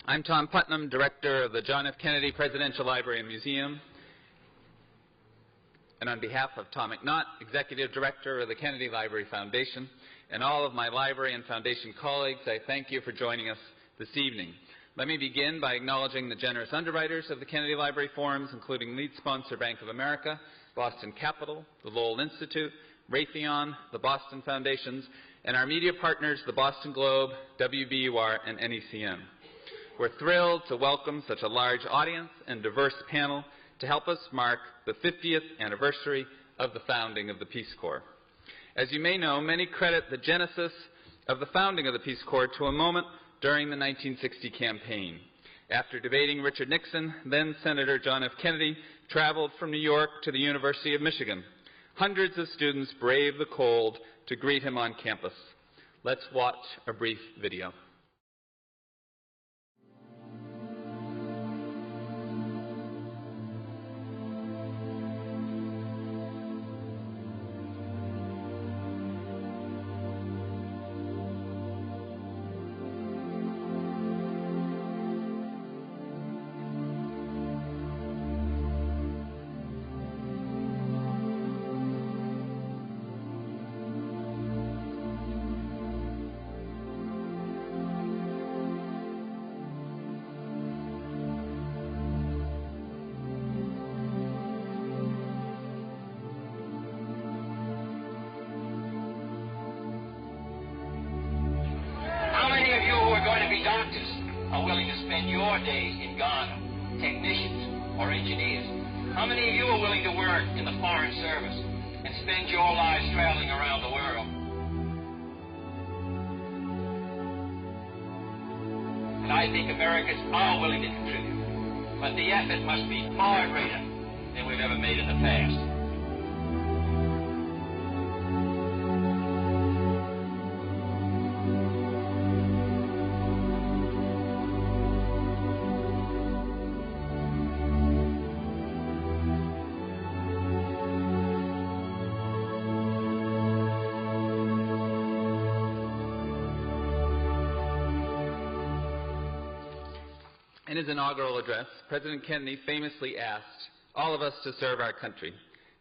I'm Tom Putnam, Director of the John F. Kennedy Presidential Library and Museum. And on behalf of Tom McNaught, Executive Director of the Kennedy Library Foundation, and all of my library and foundation colleagues, I thank you for joining us this evening. Let me begin by acknowledging the generous underwriters of the Kennedy Library Forums, including lead sponsor Bank of America, Boston Capital, the Lowell Institute, Raytheon, the Boston Foundations, and our media partners, the Boston Globe, WBUR, and NECM. We're thrilled to welcome such a large audience and diverse panel to help us mark the 50th anniversary of the founding of the Peace Corps. As you may know, many credit the genesis of the founding of the Peace Corps to a moment during the 1960 campaign. After debating Richard Nixon, then Senator John F. Kennedy traveled from New York to the University of Michigan. Hundreds of students braved the cold to greet him on campus. Let's watch a brief video. I think Americans are willing to contribute, but the effort must be far greater than we've ever made in the past. In his inaugural address, President Kennedy famously asked all of us to serve our country,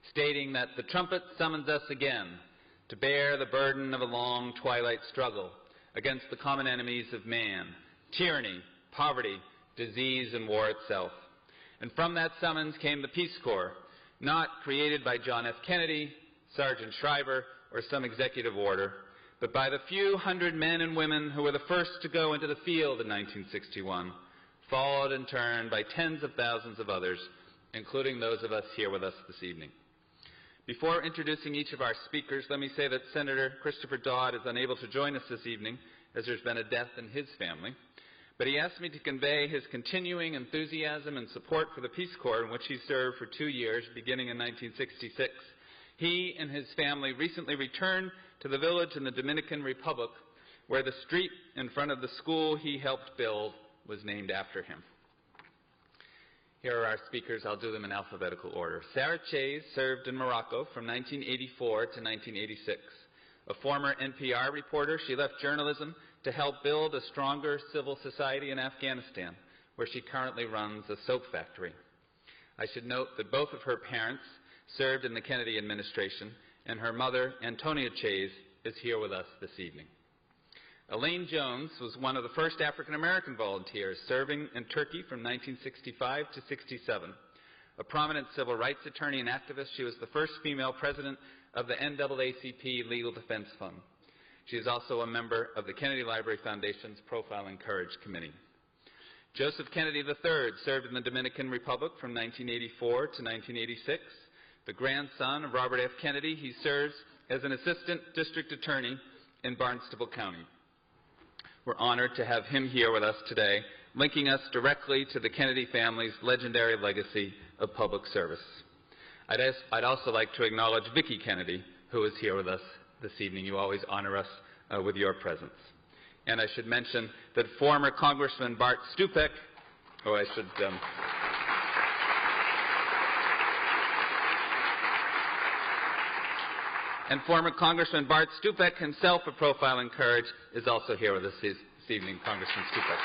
stating that the trumpet summons us again to bear the burden of a long twilight struggle against the common enemies of man, tyranny, poverty, disease, and war itself. And from that summons came the Peace Corps, not created by John F. Kennedy, Sergeant Shriver, or some executive order, but by the few hundred men and women who were the first to go into the field in 1961, followed in turn by tens of thousands of others, including those of us here with us this evening. Before introducing each of our speakers, let me say that Senator Christopher Dodd is unable to join us this evening, as there's been a death in his family. But he asked me to convey his continuing enthusiasm and support for the Peace Corps, in which he served for 2 years, beginning in 1966. He and his family recently returned to the village in the Dominican Republic, where the street in front of the school he helped build was named after him. Here are our speakers. I'll do them in alphabetical order. Sarah Chayes served in Morocco from 1984 to 1986. A former NPR reporter, she left journalism to help build a stronger civil society in Afghanistan, where she currently runs a soap factory. I should note that both of her parents served in the Kennedy administration, and her mother, Antonia Chayes, is here with us this evening. Elaine Jones was one of the first African-American volunteers serving in Turkey from 1965 to 67. A prominent civil rights attorney and activist, she was the first female president of the NAACP Legal Defense Fund. She is also a member of the Kennedy Library Foundation's Profile and Courage Committee. Joseph Kennedy III served in the Dominican Republic from 1984 to 1986. The grandson of Robert F. Kennedy, he serves as an assistant district attorney in Barnstable County. We're honored to have him here with us today, linking us directly to the Kennedy family's legendary legacy of public service. I'd also like to acknowledge Vicki Kennedy, who is here with us this evening. You always honor us with your presence. And I should mention that former Congressman Bart Stupek, and former Congressman Bart Stupek, himself a Profile in Courage, is also here with us this evening, Congressman Stupek.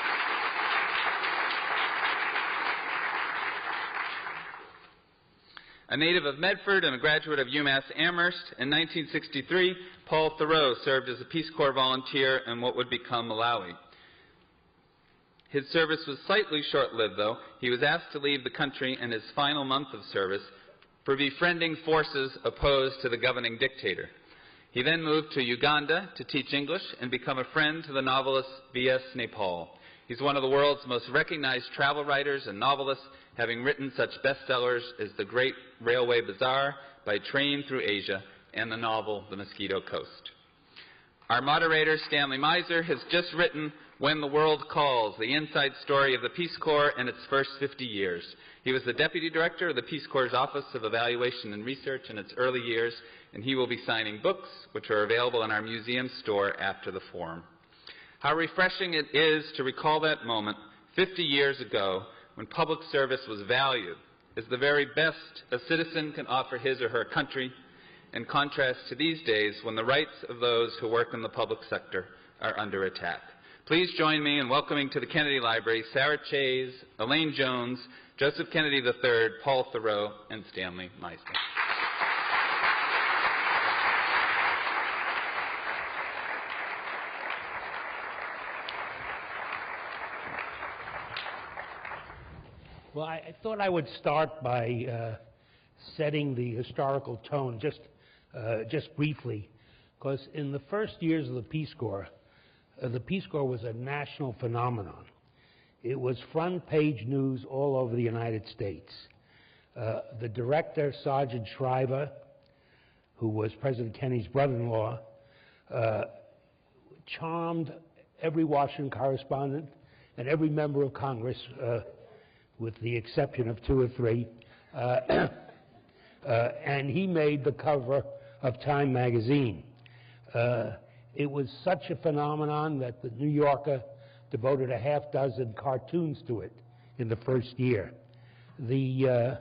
A native of Medford and a graduate of UMass Amherst, in 1963, Paul Theroux served as a Peace Corps volunteer in what would become Malawi. His service was slightly short-lived, though. He was asked to leave the country in his final month of service for befriending forces opposed to the governing dictator. He then moved to Uganda to teach English and become a friend to the novelist V.S. Naipaul. He's one of the world's most recognized travel writers and novelists, having written such bestsellers as The Great Railway Bazaar, By Train Through Asia, and the novel The Mosquito Coast. Our moderator, Stanley Meisler, has just written When the World Calls, the inside story of the Peace Corps and its first 50 years. He was the Deputy Director of the Peace Corps' Office of Evaluation and Research in its early years, and he will be signing books, which are available in our museum store after the forum. How refreshing it is to recall that moment 50 years ago when public service was valued as the very best a citizen can offer his or her country, in contrast to these days when the rights of those who work in the public sector are under attack. Please join me in welcoming to the Kennedy Library Sarah Chayes, Elaine Jones, Joseph Kennedy III, Paul Theroux, and Stanley Meisler. Well, I thought I would start by setting the historical tone just briefly, because in the first years of the Peace Corps was a national phenomenon. It was front-page news all over the United States. The director, Sergeant Shriver, who was President Kennedy's brother-in-law, charmed every Washington correspondent and every member of Congress, with the exception of 2 or 3, and he made the cover of Time magazine. It was such a phenomenon that the New Yorker devoted a half-dozen cartoons to it in the first year. The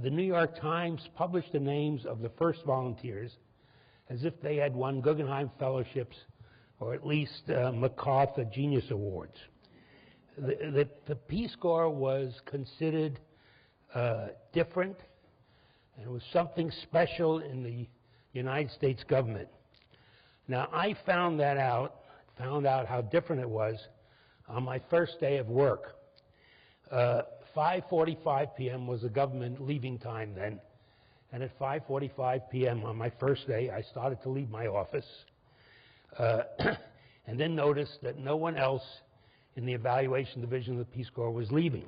New York Times published the names of the first volunteers as if they had won Guggenheim Fellowships or at least MacArthur Genius Awards. The Peace Corps was considered different, and it was something special in the United States government. Now, I found out how different it was on my first day of work. 5:45 p.m. was the government leaving time then, and at 5:45 p.m. on my first day, I started to leave my office, and then noticed that no one else in the evaluation division of the Peace Corps was leaving.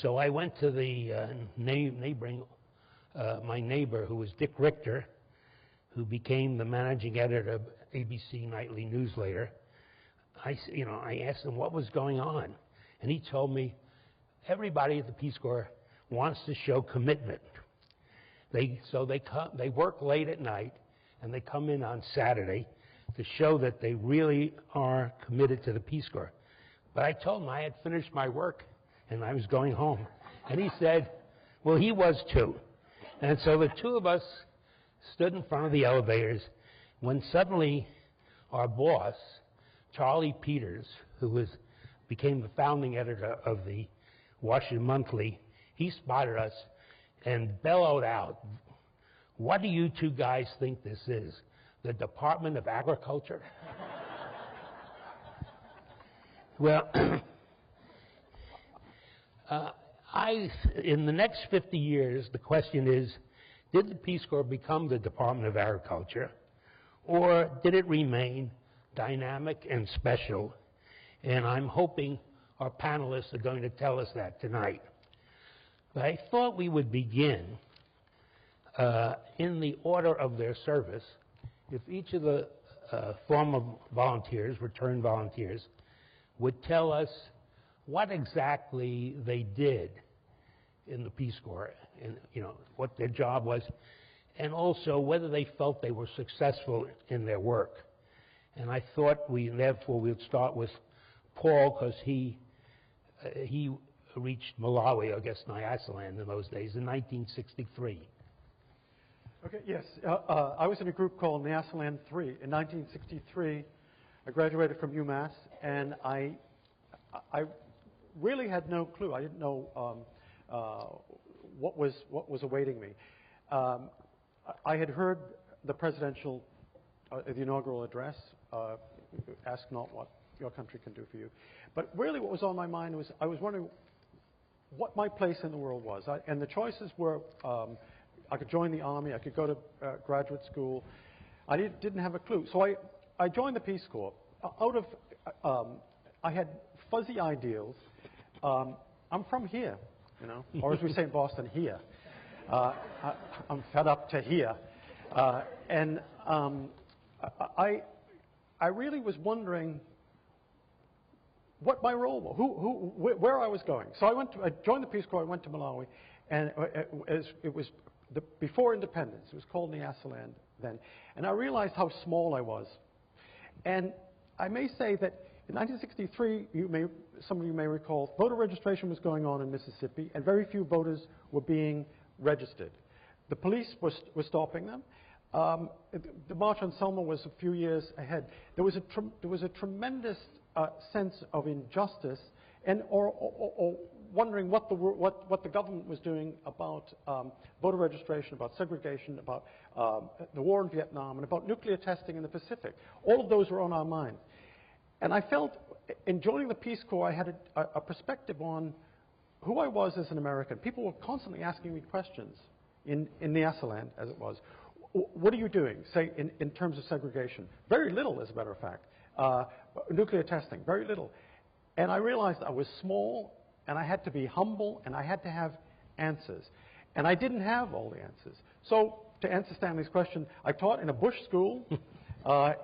So I went to the my neighbor, who was Dick Richter, who became the managing editor of ABC Nightly News later. I asked him what was going on, and he told me everybody at the Peace Corps wants to show commitment. They work late at night, and they come in on Saturday to show that they really are committed to the Peace Corps. But I told him I had finished my work and I was going home. And he said, well, he was too. And so the two of us stood in front of the elevators when suddenly our boss, Charlie Peters, who became the founding editor of the Washington Monthly, he spotted us and bellowed out, "What do you two guys think this is? The Department of Agriculture?" Well, in the next 50 years, the question is, did the Peace Corps become the Department of Agriculture, or did it remain dynamic and special? And I'm hoping our panelists are going to tell us that tonight. But I thought we would begin in the order of their service. If each of the former volunteers, returned volunteers, would tell us what exactly they did in the Peace Corps, and what their job was, and also whether they felt they were successful in their work. And I thought therefore we'd start with Paul, because he reached Malawi, I guess Nyasaland in those days, in 1963. Okay, yes. I was in a group called Nyasaland 3. In 1963, I graduated from UMass, and I really had no clue. I didn't know what was awaiting me. I had heard the presidential, the inaugural address, ask not what your country can do for you. But really what was on my mind was I was wondering what my place in the world was. And the choices were I could join the Army, I could go to graduate school. I didn't have a clue. So I joined the Peace Corps. I had fuzzy ideals. I'm from here, you know, or as we say in Boston, here. I'm fed up to here. And I really was wondering what my role was, where I was going. So I joined the Peace Corps, I went to Malawi, and it was before independence. It was called Nyasaland then. And I realized how small I was. And I may say that in 1963, some of you may recall, voter registration was going on in Mississippi, and very few voters were being registered. The police were stopping them. The March on Selma was a few years ahead. There was a tremendous sense of injustice, and or wondering what the government was doing about voter registration, about segregation, about the war in Vietnam, and about nuclear testing in the Pacific. All of those were on our mind. And I felt, in joining the Peace Corps, I had a perspective on who I was as an American. People were constantly asking me questions in Nyasaland, as it was. What are you doing, say, in terms of segregation? Very little, as a matter of fact. Nuclear testing, very little. And I realized I was small, and I had to be humble, and I had to have answers. And I didn't have all the answers. So, to answer Stanley's question, I taught in a bush school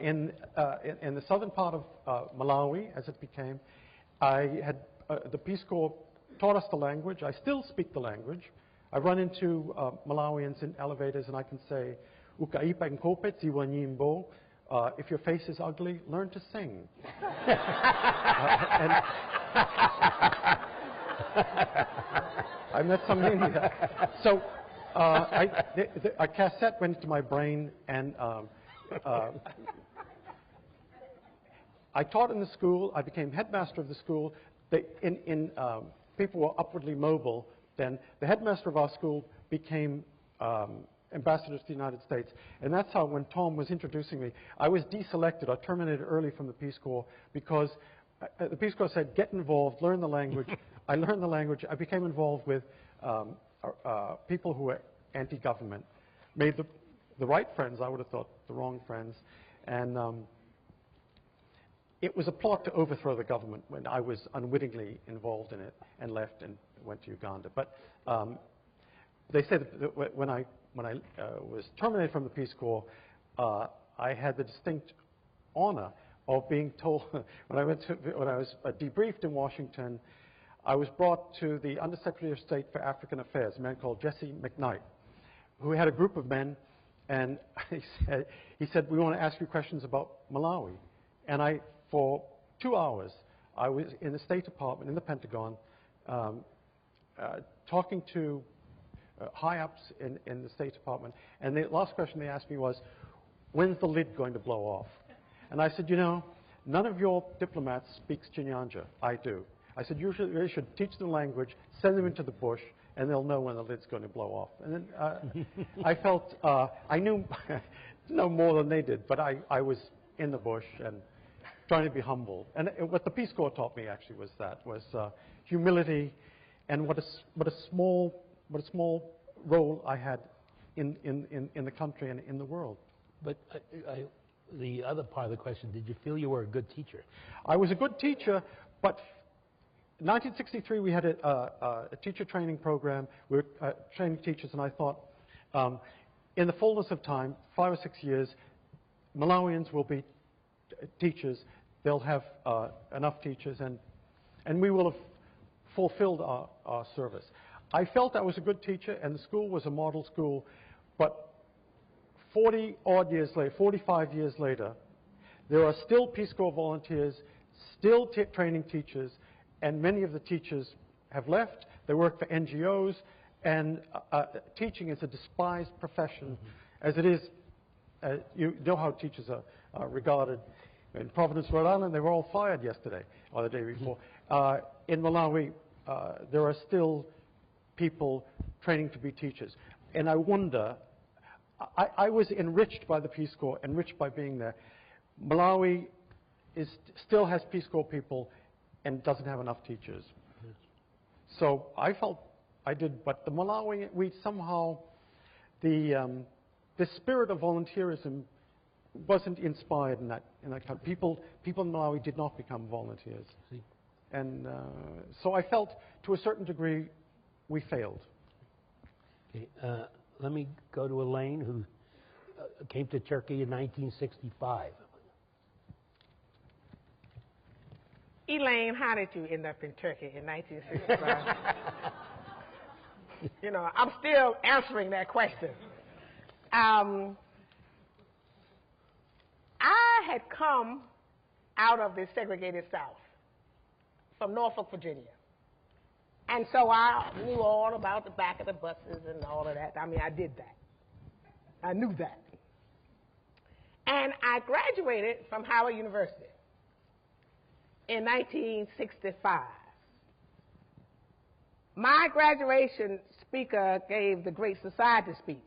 in the southern part of Malawi, as it became. I had the Peace Corps taught us the language. I still speak the language. I run into Malawians in elevators, and I can say, "Ukaipa nkope tiwa nyimbo." If your face is ugly, learn to sing. And I met some in India. So a cassette went into my brain, and I taught in the school. I became headmaster of the school. People were upwardly mobile. Then the headmaster of our school became ambassador to the United States. And that's how, when Tom was introducing me, I was deselected or terminated early from the Peace Corps because the Peace Corps said, get involved, learn the language. I learned the language. I became involved with people who were anti-government. Made the right friends, I would have thought, the wrong friends. And it was a plot to overthrow the government when I was unwittingly involved in it and left and went to Uganda. But they said that when I was terminated from the Peace Corps, I had the distinct honor of being told, when I was debriefed in Washington, I was brought to the Undersecretary of State for African Affairs, a man called Jesse McKnight, who had a group of men, and he said, we want to ask you questions about Malawi. And for 2 hours, I was in the State Department, in the Pentagon, talking to high-ups in the State Department. And the last question they asked me was, when's the lid going to blow off? And I said, you know, none of your diplomats speaks Chinyanja. I do. I said, you should teach them the language, send them into the bush, and they'll know when the lid's going to blow off. And then I felt, I knew no more than they did, but I was in the bush and trying to be humble. And what the Peace Corps taught me actually was humility, and what a small role I had in the country and in the world. But the other part of the question, did you feel you were a good teacher? I was a good teacher, but in 1963 we had a teacher training program. We were training teachers, and I thought, in the fullness of time, 5 or 6 years, Malawians will be teachers. They'll have enough teachers, and we will have fulfilled our service. I felt I was a good teacher, and the school was a model school, but 45 years later, there are still Peace Corps volunteers, still training teachers, and many of the teachers have left. They work for NGOs, and teaching is a despised profession, as it is. You know how teachers are regarded. In Providence, Rhode Island, they were all fired yesterday or the day before. In Malawi, there are still people training to be teachers. And I wonder, I was enriched by the Peace Corps, enriched by being there. Malawi still has Peace Corps people and doesn't have enough teachers. So I felt I did, but the Malawi, we somehow, the spirit of volunteerism wasn't inspired in that country. People in Malawi did not become volunteers. And so I felt, to a certain degree, we failed. Okay, let me go to Elaine, who came to Turkey in 1965. Elaine, how did you end up in Turkey in 1965? You know, I'm still answering that question. I had come out of the segregated South from Norfolk, Virginia. And so I knew all about the back of the buses and all of that. I mean, I did that. I knew that. And I graduated from Howard University in 1965. My graduation speaker gave the Great Society speech.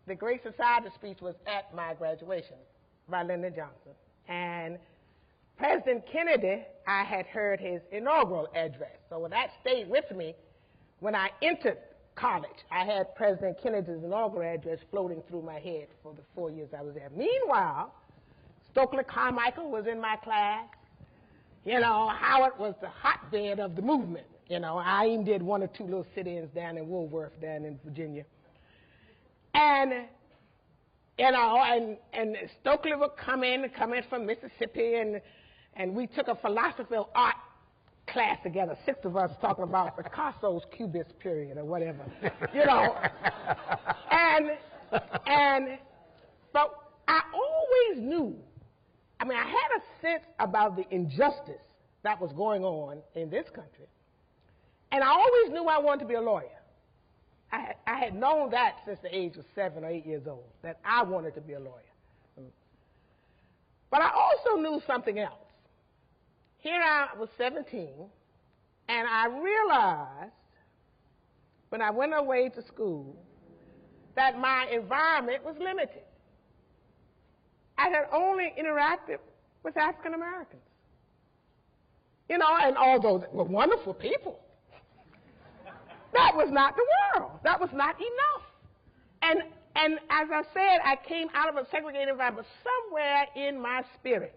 The Great Society speech was at my graduation by Lyndon Johnson. And President Kennedy, I had heard his inaugural address. So that stayed with me when I entered college. I had President Kennedy's inaugural address floating through my head for the 4 years I was there. Meanwhile, Stokely Carmichael was in my class. You know, Howard was the hotbed of the movement. You know, I even did 1 or 2 little sit-ins down in Woolworth, down in Virginia. And, you know, and Stokely would come in from Mississippi, and we took a philosophy of art class together, 6 of us talking about Picasso's Cubist period or whatever, you know. But I always knew, I mean, I had a sense about the injustice that was going on in this country. And I always knew I wanted to be a lawyer. I had known that since the age of 7 or 8 years old, that I wanted to be a lawyer. But I also knew something else. Here I was 17, and I realized when I went away to school that my environment was limited. I had only interacted with African Americans. You know, and although they were wonderful people, that was not the world. That was not enough. And as I said, I came out of a segregated environment, but somewhere in my spirit,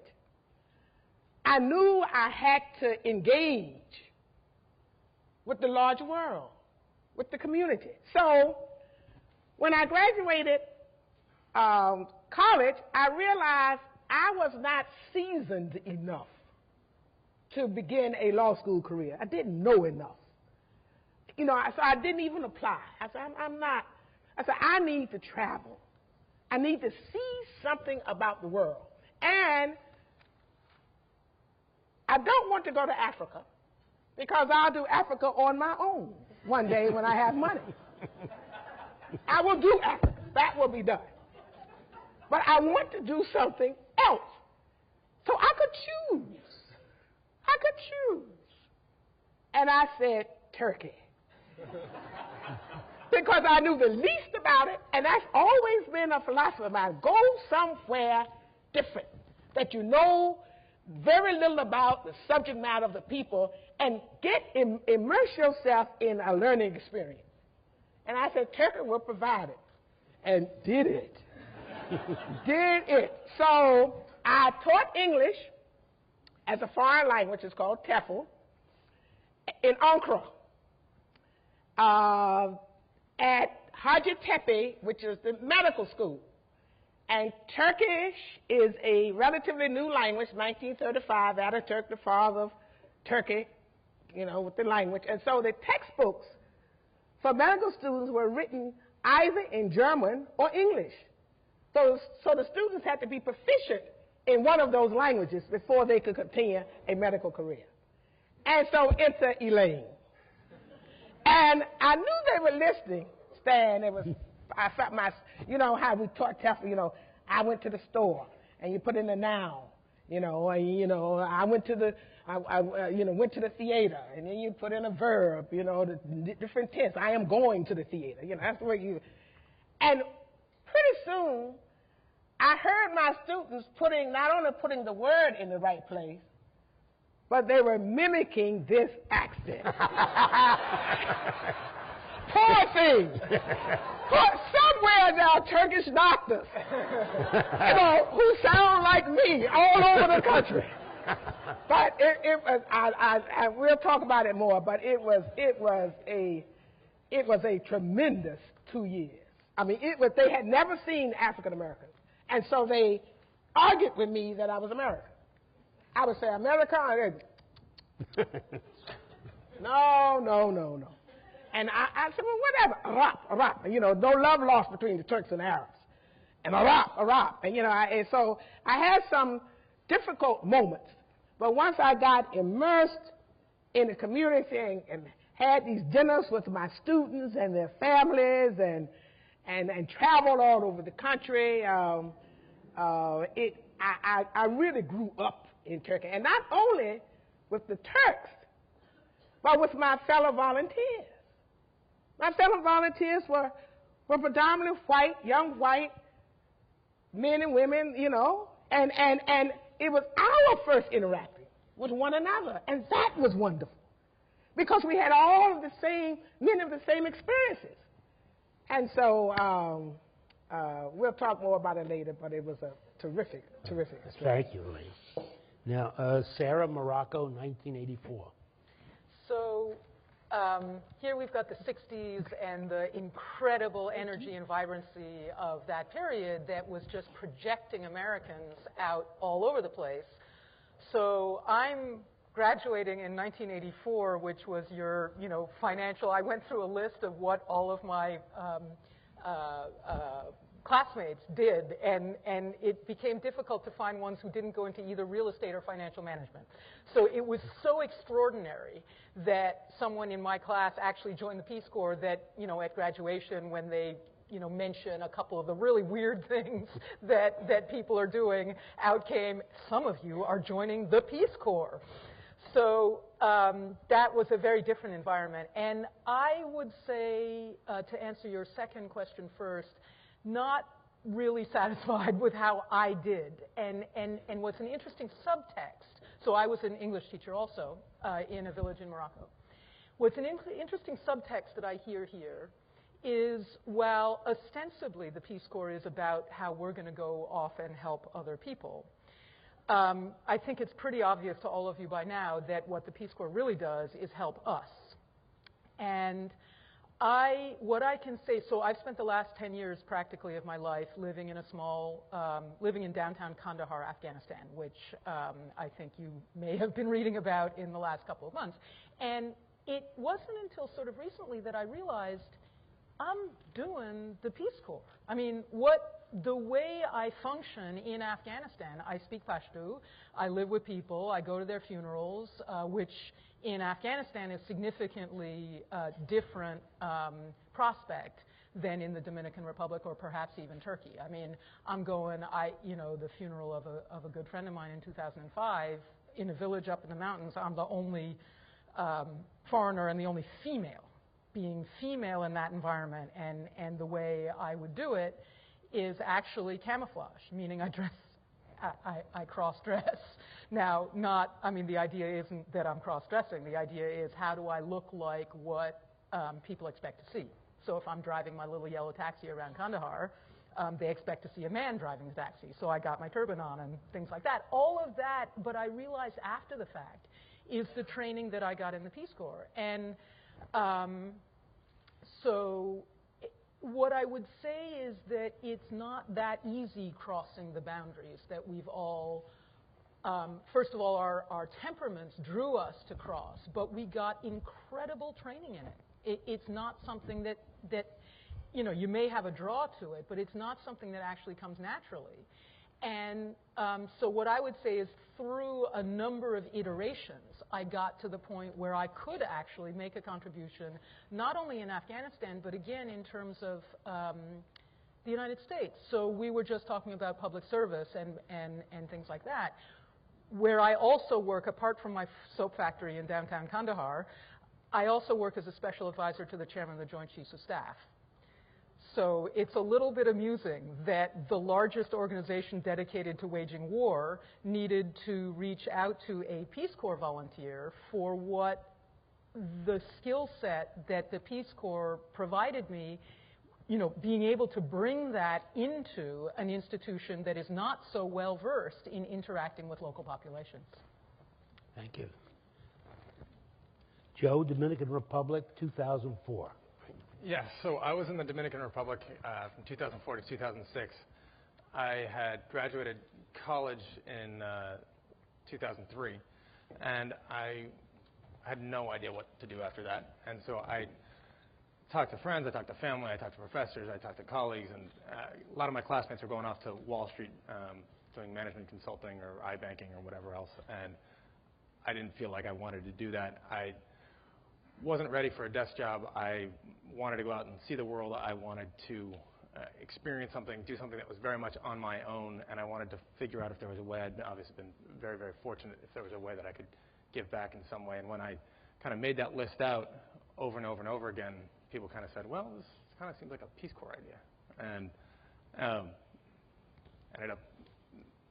I knew I had to engage with the larger world, with the community. So when I graduated college, I realized I was not seasoned enough to begin a law school career. I didn't know enough. You know, so I didn't even apply. I said, I'm not. I said, I need to travel. I need to see something about the world. And I don't want to go to Africa because I'll do Africa on my own one day when I have money. I will do Africa. That will be done. But I want to do something else. So I could choose. I could choose. And I said, Turkey. Because I knew the least about it, and that's always been a philosophy of mine. Go somewhere different that you know very little about the subject matter of the people, and immerse yourself in a learning experience. And I said, Turkey will provide it. And did it. Did it. So I taught English as a foreign language. It's called TEFL in Ankara at Hacettepe, which is the medical school. And Turkish is a relatively new language, 1935, Ataturk, the father of Turkey, you know, with the language. And so the textbooks for medical students were written either in German or English. So the students had to be proficient in one of those languages before they could continue a medical career. And so enter Elaine. And I knew they were listening, Stan. I felt you know how we taught TEFL, you know, I went to the store, and you put in a noun, you know, and, you know, I went to the went to the theater, and then you put in a verb, the different tense. I am going to the theater. That's the way you. And pretty soon, I heard my students not only putting the word in the right place, but they were mimicking this accent. Poor things. Somewhere there are Turkish doctors, who sound like me all over the country. But it was, we'll talk about it more, but it was a tremendous 2 years. I mean, they had never seen African Americans. And so they argued with me that I was American. I would say, America? No. And I said, well, whatever, Arab. No love lost between the Turks and Arabs. And Arab. And, so I had some difficult moments. But once I got immersed in the community and had these dinners with my students and their families and traveled all over the country, I really grew up in Turkey. And not only with the Turks, but with my fellow volunteers. My fellow volunteers were predominantly white, young white men and women, and it was our first interacting with one another, and that was wonderful because we had many of the same experiences. And so we'll talk more about it later, but it was a terrific experience. Thank you, Elaine. Now, Sarah, Morocco, 1984. So here we've got the 60s and the incredible energy and vibrancy of that period that was just projecting Americans out all over the place. So I'm graduating in 1984, which was your, financial. I went through a list of what all of my classmates did, and it became difficult to find ones who didn't go into either real estate or financial management. So it was so extraordinary that someone in my class actually joined the Peace Corps that, at graduation when they, mention a couple of the really weird things that people are doing, out came, some of you are joining the Peace Corps. So that was a very different environment. And I would say, to answer your second question first, not really satisfied with how I did. And what's an interesting subtext, so I was an English teacher also in a village in Morocco. What's an interesting subtext that I hear here is, while ostensibly the Peace Corps is about how we're going to go off and help other people, I think it's pretty obvious to all of you by now that what the Peace Corps really does is help us. And what I can say, so I've spent the last 10 years practically of my life living in living in downtown Kandahar, Afghanistan, which I think you may have been reading about in the last couple of months. And it wasn't until sort of recently that I realized I'm doing the Peace Corps. I mean, the way I function in Afghanistan, I speak Pashto, I live with people, I go to their funerals, which in Afghanistan is significantly different prospect than in the Dominican Republic or perhaps even Turkey. I mean, I'm going, the funeral of a good friend of mine in 2005 in a village up in the mountains. I'm the only foreigner and the only female. Being female in that environment, and the way I would do it is actually camouflage, meaning I cross-dress. Now, the idea isn't that I'm cross-dressing. The idea is, how do I look like what people expect to see? So if I'm driving my little yellow taxi around Kandahar, they expect to see a man driving the taxi. So I got my turban on and things like that. All of that, but I realized after the fact, is the training that I got in the Peace Corps. And so what I would say is that it's not that easy crossing the boundaries that we've all, first of all, our temperaments drew us to cross, but we got incredible training in it. It's not something that you may have a draw to it, but it's not something that actually comes naturally. And so what I would say is, through a number of iterations, I got to the point where I could actually make a contribution, not only in Afghanistan, but again in terms of the United States. So we were just talking about public service and things like that. where I also work, apart from my soap factory in downtown Kandahar, I also work as a special advisor to the chairman of the Joint Chiefs of Staff. So it's a little bit amusing that the largest organization dedicated to waging war needed to reach out to a Peace Corps volunteer for what the skill set that the Peace Corps provided me, you know, being able to bring that into an institution that is not so well versed in interacting with local populations. Thank you. Joe, Dominican Republic, 2004. Yes, so I was in the Dominican Republic from 2004 to 2006. I had graduated college in 2003, and I had no idea what to do after that. And so I talked to friends, I talked to family, I talked to professors, I talked to colleagues, and a lot of my classmates were going off to Wall Street doing management consulting or iBanking or whatever else, and I didn't feel like I wanted to do that. I wasn't ready for a desk job. I wanted to go out and see the world. I wanted to experience something, do something that was very much on my own, and I wanted to figure out if there was a way. I'd obviously been very, very fortunate if there was a way that I could give back in some way. And when I kind of made that list out over and over and over again, people kind of said, well, this kind of seems like a Peace Corps idea. And ended up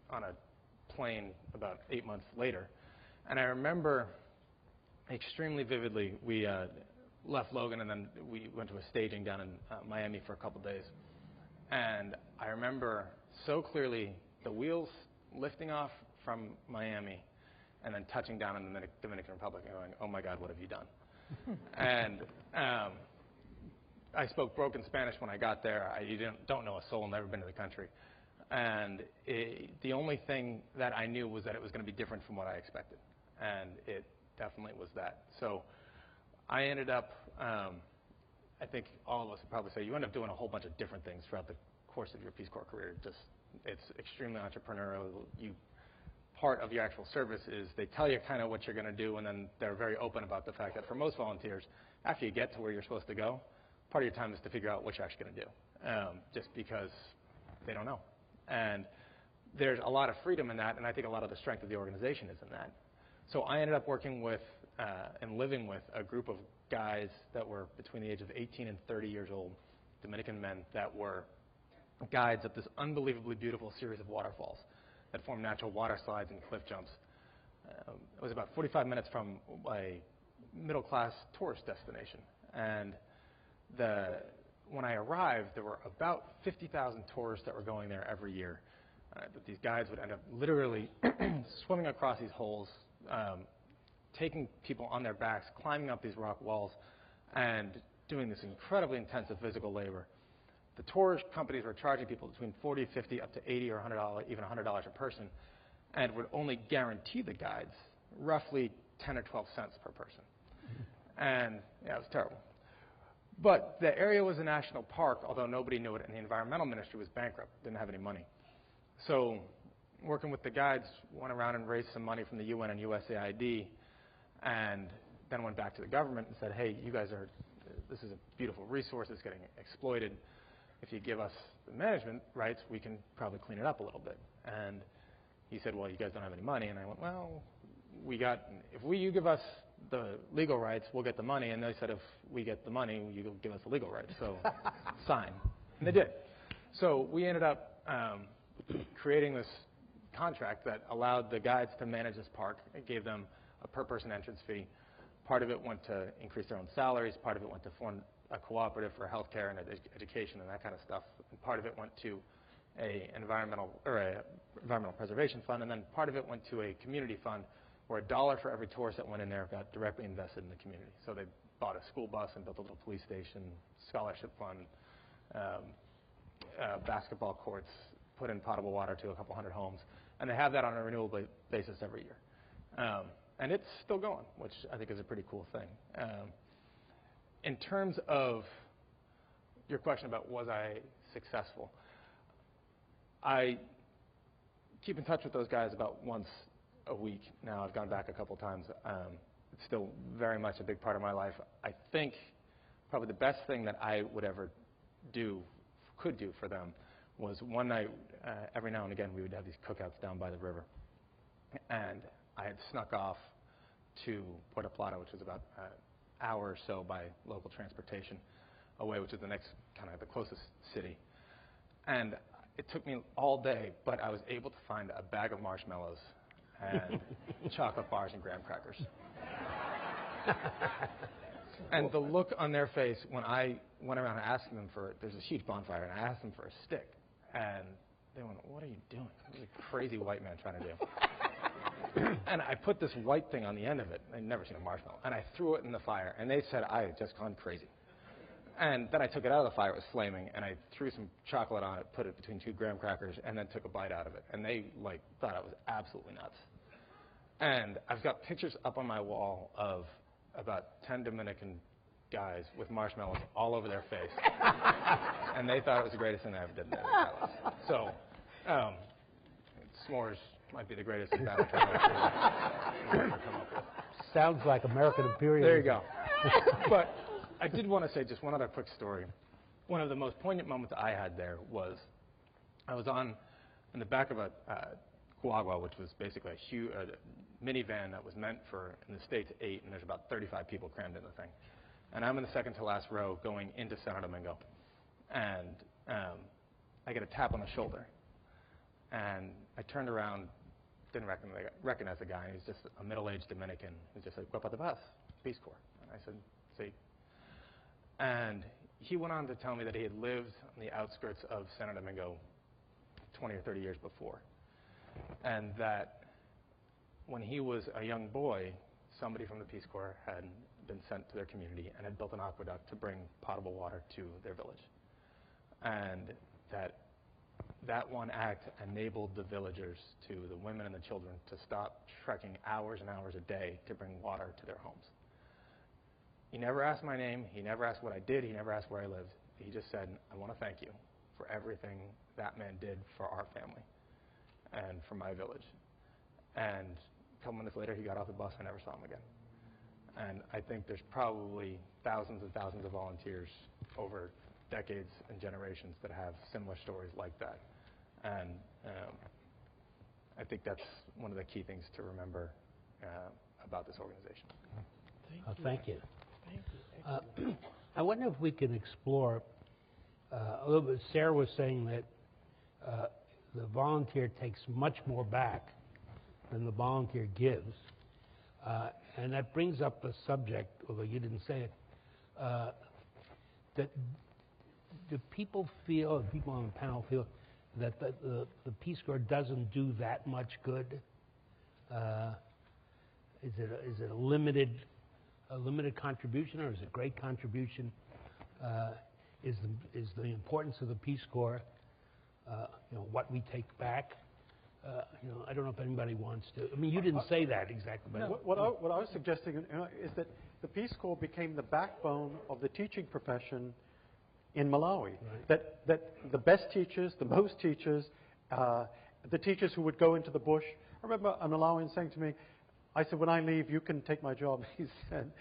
on a plane about 8 months later. And I remember extremely vividly, we left Logan and then we went to a staging down in Miami for a couple days. And I remember so clearly the wheels lifting off from Miami and then touching down in the Dominican Republic and going, oh my God, what have you done? And I spoke broken Spanish when I got there. I don't know a soul, never been to the country. And the only thing that I knew was that it was going to be different from what I expected. And it definitely was that. So I ended up, I think all of us would probably say, you end up doing a whole bunch of different things throughout the course of your Peace Corps career. It's extremely entrepreneurial. Part of your actual service is they tell you kind of what you're going to do, and then they're very open about the fact that for most volunteers, after you get to where you're supposed to go, part of your time is to figure out what you're actually going to do, just because they don't know. And there's a lot of freedom in that, and I think a lot of the strength of the organization is in that. So I ended up working with and living with a group of guys that were between the age of 18 and 30 years old, Dominican men that were guides at this unbelievably beautiful series of waterfalls that form natural water slides and cliff jumps. It was about 45 minutes from a middle-class tourist destination. And when I arrived, there were about 50,000 tourists that were going there every year. But these guides would end up literally swimming across these holes, taking people on their backs, climbing up these rock walls, and doing this incredibly intensive physical labor. The tourist companies were charging people between $40, $50, up to $80 or $100, even $100 a person, and would only guarantee the guides roughly 10 or 12 cents per person. And yeah, it was terrible. But the area was a national park, although nobody knew it, and the environmental ministry was bankrupt, didn't have any money. So working with the guides, went around and raised some money from the UN and USAID, and then went back to the government and said, hey, you guys this is a beautiful resource, it's getting exploited. If you give us the management rights, we can probably clean it up a little bit. And he said, well, you guys don't have any money. And I went, well, if you give us the legal rights, we'll get the money. And they said, if we get the money, you give us the legal rights. So sign. And they did. So we ended up creating this contract that allowed the guides to manage this park. It gave them a per-person entrance fee. Part of it went to increase their own salaries. Part of it went to form a cooperative for healthcare and education and that kind of stuff. And part of it went to a environmental preservation fund, and then part of it went to a community fund where $1 for every tourist that went in there got directly invested in the community. So they bought a school bus and built a little police station, scholarship fund, basketball courts, put in potable water to a couple hundred homes, and they have that on a renewal basis every year. And it's still going, which I think is a pretty cool thing. In terms of your question about was I successful, I keep in touch with those guys about once a week now. I've gone back a couple times. It's still very much a big part of my life. I think probably the best thing that I would ever could do for them was one night, every now and again, we would have these cookouts down by the river. And I had snuck off to Puerto Plata, which was about an hour or so by local transportation away, which is the next kind of the closest city. And it took me all day, but I was able to find a bag of marshmallows and chocolate bars and graham crackers. And the look on their face when I went around asking them for, there's this huge bonfire, and I asked them for a stick. And they went, "What are you doing? What is a crazy white man trying to do?" And I put this white thing on the end of it. I'd never seen a marshmallow. And I threw it in the fire. And they said I had just gone crazy. And then I took it out of the fire. It was flaming. And I threw some chocolate on it, put it between 2 graham crackers, and then took a bite out of it. And they, thought I was absolutely nuts. And I've got pictures up on my wall of about 10 Dominican guys with marshmallows all over their face. And they thought it was the greatest thing I ever did in their lives. So, s'mores might be the greatest thing I've ever come up with. Sounds like American imperialism. There you go. But I did want to say just one other quick story. One of the most poignant moments I had there was I was in the back of a guagua, which was basically a huge minivan that was meant for, in the States, 8, and there's about 35 people crammed in the thing. And I'm in the second to last row going into Santo Domingo. And I get a tap on the shoulder. And I turned around, didn't recognize the guy. He's just a middle-aged Dominican who just said, "¿Qué pasa? Peace Corps." And I said, "Sí." And he went on to tell me that he had lived on the outskirts of Santo Domingo 20 or 30 years before. And that when he was a young boy, somebody from the Peace Corps had been sent to their community and had built an aqueduct to bring potable water to their village. And that one act enabled the villagers, to the women and the children, to stop trekking hours and hours a day to bring water to their homes. He never asked my name. He never asked what I did. He never asked where I lived. He just said, "I want to thank you for everything that man did for our family and for my village." And a couple minutes later, he got off the bus. I never saw him again. And I think there's probably thousands and thousands of volunteers over decades and generations that have similar stories like that. And I think that's one of the key things to remember about this organization. Thank you. I wonder if we can explore a little bit. Sarah was saying that the volunteer takes much more back than the volunteer gives. And that brings up the subject, although you didn't say it, that do people on the panel feel that the Peace Corps doesn't do that much good? Is it a limited contribution, or is it a great contribution? Is the importance of the Peace Corps, what we take back? I don't know if anybody wants to. I mean, you didn't say that exactly. But What I was suggesting is that the Peace Corps became the backbone of the teaching profession in Malawi. Right. That the best teachers, the most teachers, the teachers who would go into the bush. I remember a Malawian saying to me, I said, "When I leave, you can take my job." He said,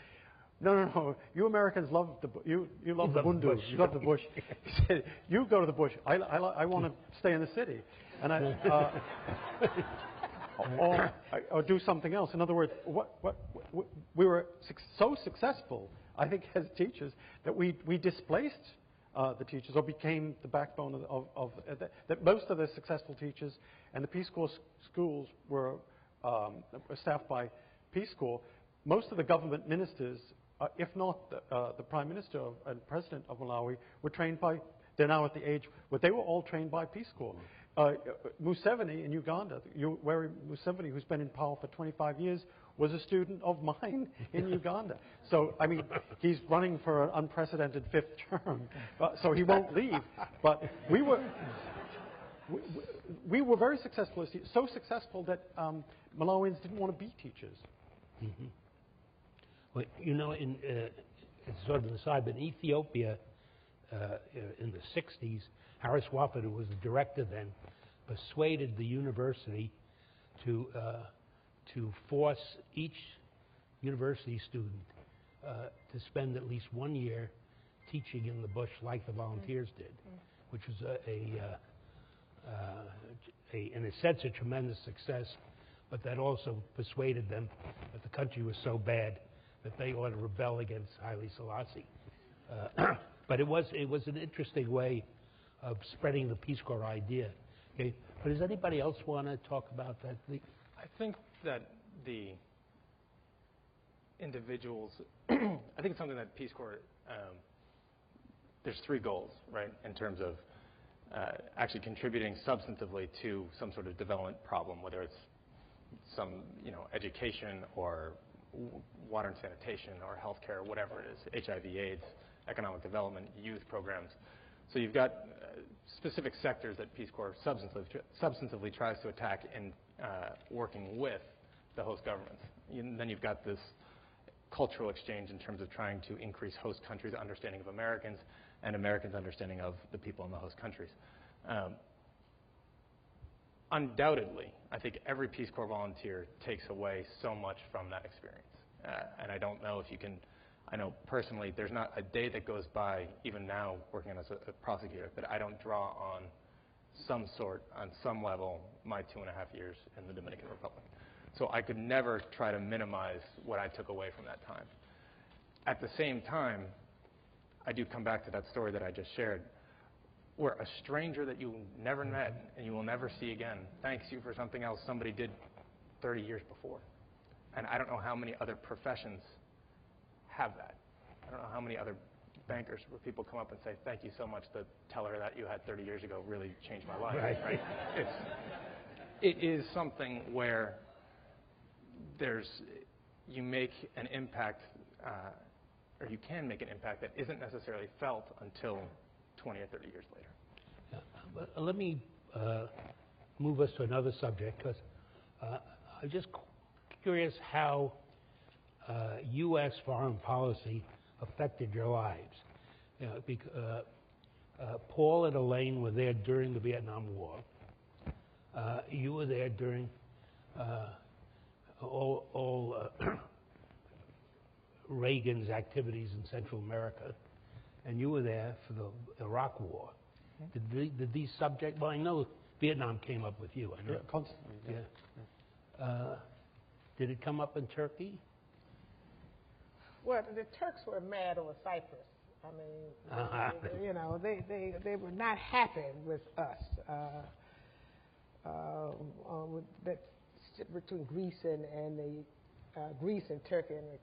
No. You Americans love you love the bundu. You love the bush." He said, "You go to the bush. I want to stay in the city, and or do something else." In other words, we were so successful, I think, as teachers, that we displaced the teachers, or became the backbone of that. Most of the successful teachers and the Peace Corps schools were staffed by Peace Corps. Most of the government ministers, if not the Prime Minister and President of Malawi, were trained by, they're now at the age where they were all trained by Peace Corps. Museveni in Uganda, Yoweri Museveni, who's been in power for 25 years, was a student of mine in Uganda. So, I mean, he's running for an unprecedented 5th term, so he won't leave. But we were very successful, so successful that Malawians didn't want to be teachers. Mm-hmm. Well, it's sort of an aside, but in Ethiopia, in the 60s, Harris Wofford, who was the director then, persuaded the university to force each university student to spend at least 1 year teaching in the bush like the volunteers did, which was in a sense, a tremendous success, but that also persuaded them that the country was so bad that they ought to rebel against Haile Selassie. But it was an interesting way of spreading the Peace Corps idea. Okay, but does anybody else want to talk about that? I think that the individuals, I think it's something that Peace Corps, there's three goals, right, in terms of actually contributing substantively to some sort of development problem, whether it's some, education or water and sanitation or healthcare, whatever it is, HIV/AIDS, economic development, youth programs. So you've got specific sectors that Peace Corps substantively tries to attack in working with the host governments. Then you've got this cultural exchange in terms of trying to increase host countries' understanding of Americans and Americans' understanding of the people in the host countries. Undoubtedly, I think every Peace Corps volunteer takes away so much from that experience. And I don't know if you can, I know personally there's not a day that goes by, even now working as a prosecutor, that I don't draw on some level, my 2.5 years in the Dominican Republic. So I could never try to minimize what I took away from that time. At the same time, I do come back to that story that I just shared, where a stranger that you never met and you will never see again thanks you for something else somebody did 30 years before. And I don't know how many other professions have that. I don't know how many other bankers where people come up and say, thank you so much, the teller that you had 30 years ago really changed my life. Right? It is something where you make an impact, or you can make an impact that isn't necessarily felt until 20 or 30 years later. But let me move us to another subject, because I'm just curious how U.S. foreign policy affected your lives. Paul and Elaine were there during the Vietnam War. You were there during all Reagan's activities in Central America, and you were there for the Iraq War. Did these subjects? Well, I know Vietnam came up with you. I know. Yeah, constantly. Yeah. Did it come up in Turkey? Well, the Turks were mad over Cyprus. I mean, they were not happy with us. With that between Greece and Greece and Turkey, and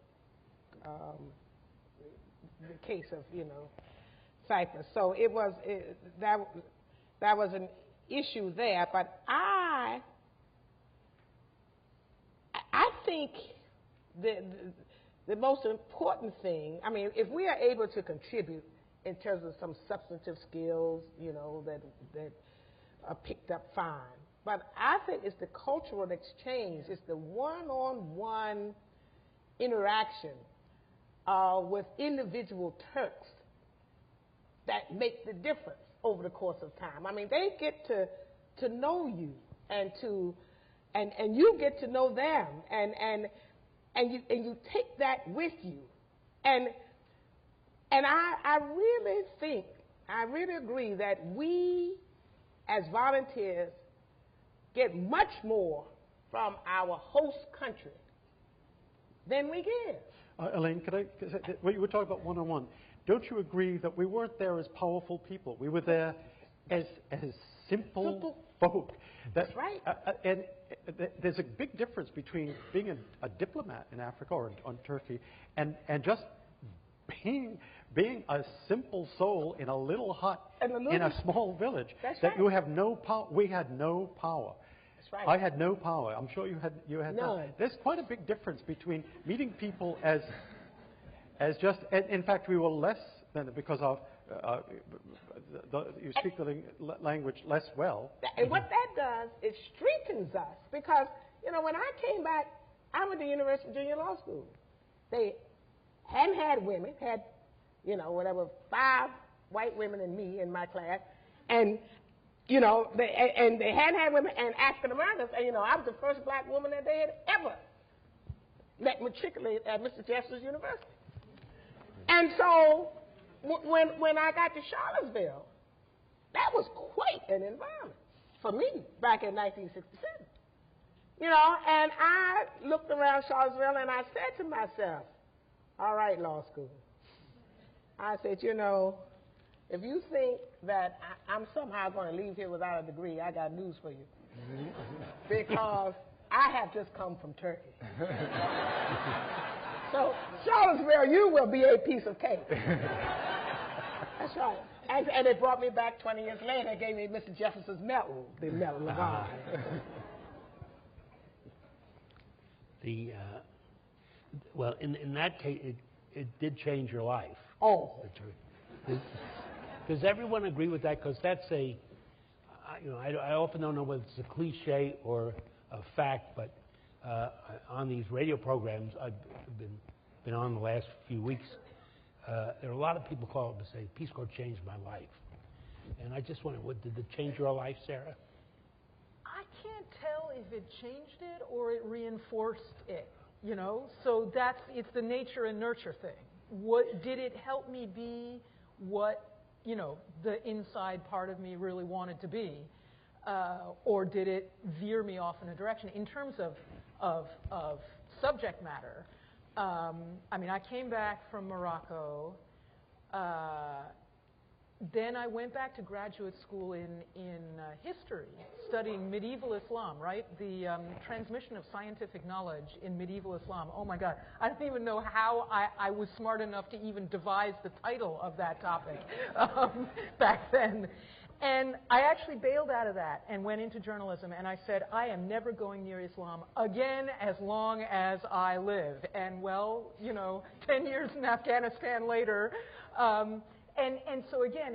the case of Cyprus. So that was an issue there. But I think the most important thing, I mean, if we are able to contribute in terms of some substantive skills, that are picked up, fine. But I think it's the cultural exchange, it's the one-on-one interaction with individual Turks that make the difference over the course of time. I mean, they get to know you and you get to know them, and you take that with you, and I really agree that we as volunteers get much more from our host country than we give. Elaine, you were talking about one-on-one. Don't you agree that we weren't there as powerful people? We were there as simple folk. That's right. And there's a big difference between being a diplomat in Africa or on Turkey and just being a simple soul in a little hut in a small village. That's that right. You have no power. We had no power. That's right. I had no power. I'm sure you had no. There's quite a big difference between meeting people as just. In fact, we were less than because of you speak the language less well. And what that does, it strengthens us because when I came back, I went to University of Virginia Law School. They hadn't had women, had 5 white women and me in my class, and they hadn't had women and African Americans, and I was the first black woman that they had ever let matriculate at Mr. Jefferson's University. And so when I got to Charlottesville, that was quite an environment for me back in 1967. You know, and I looked around Charlottesville and I said to myself, all right, law school. I said, you know, if you think that I'm somehow going to leave here without a degree, I got news for you. Because I have just come from Turkey. So, Charlottesville, you will be a piece of cake. That's right. And it brought me back 20 years later and gave me Mr. Jefferson's medal, the Medal of Honor. Well, in that case, it did change your life. Oh. Does everyone agree with that? Because that's I often don't know whether it's a cliche or a fact, but on these radio programs I've been on the last few weeks, there are a lot of people call up to say, Peace Corps changed my life. And I just wonder, did it change your life, Sarah? I can't tell if it changed it or it reinforced it, you know? So it's the nature and nurture thing. Did it help me be what, you know, the inside part of me really wanted to be? Or did it veer me off in a direction? In terms of subject matter, I mean, I came back from Morocco. Then I went back to graduate school in history, studying medieval Islam, right? The transmission of scientific knowledge in medieval Islam. Oh my God, I don't even know how I was smart enough to even devise the title of that topic back then. And I actually bailed out of that and went into journalism, and I said, I am never going near Islam again as long as I live. And well, you know, 10 years in Afghanistan later, and so again,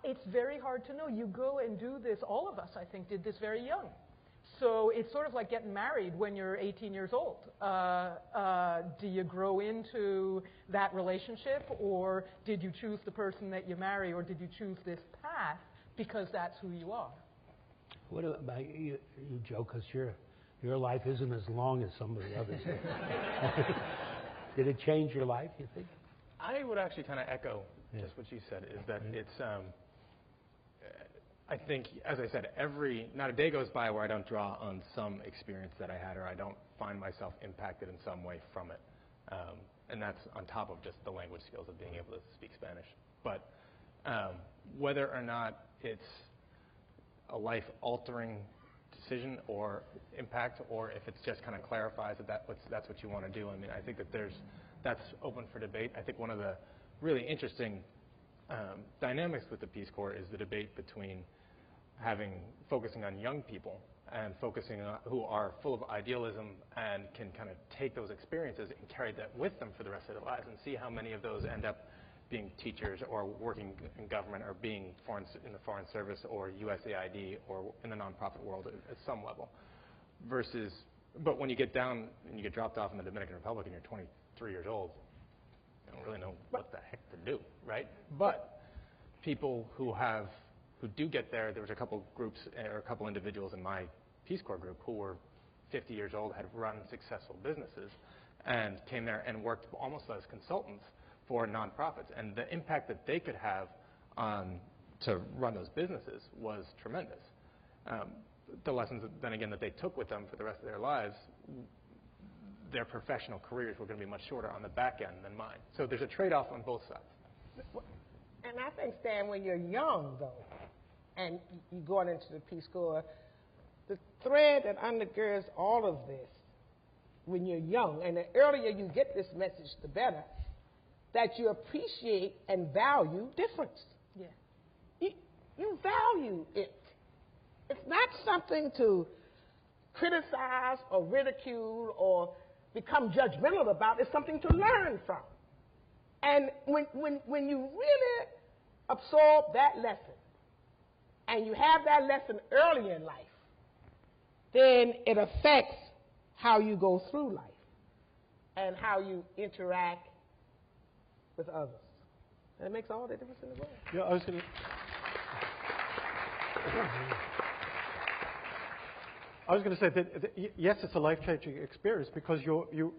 it's very hard to know. You go and do this, all of us, I think, did this very young. So it's sort of like getting married when you're 18 years old. Do you grow into that relationship, or did you choose the person that you marry, or did you choose this path because that's who you are? What about you, Joe, because your life isn't as long as some of the others. Did it change your life, you think? I would actually kind of echo just what you said, is that it's, I think, as I said, not a day goes by where I don't draw on some experience that I had, or I don't find myself impacted in some way from it. And that's on top of just the language skills of being able to speak Spanish. But whether or not it's a life-altering decision or impact, or if it's just kind of clarifies that that's what you want to do, I mean, I think that that's open for debate. I think one of the really interesting dynamics with the Peace Corps is the debate between focusing on young people and focusing on who are full of idealism and can kind of take those experiences and carry that with them for the rest of their lives, and see how many of those end up being teachers or working in government or being in the foreign service or USAID or in the nonprofit world at some level. But when you get down and you get dropped off in the Dominican Republic and you're 23 years old, you don't really know what the heck to do, right? But people who do get there was a couple groups or a couple individuals in my Peace Corps group who were 50 years old, had run successful businesses, and came there and worked almost as consultants for nonprofits. And the impact that they could have to run those businesses was tremendous. The lessons, then again, that they took with them for the rest of their lives, their professional careers were going to be much shorter on the back end than mine. So there's a trade-off on both sides. And I think, Stan, when you're young, though, and you're going into the Peace Corps, the thread that undergirds all of this, when you're young, and the earlier you get this message, the better, that you appreciate and value difference. Yeah. You value it. It's not something to criticize or ridicule or become judgmental about. It's something to learn from. And when you really absorb that lesson, and you have that lesson early in life, then it affects how you go through life and how you interact with others. And it makes all the difference in the world. Yeah, I was going to say that yes, it's a life-changing experience, because you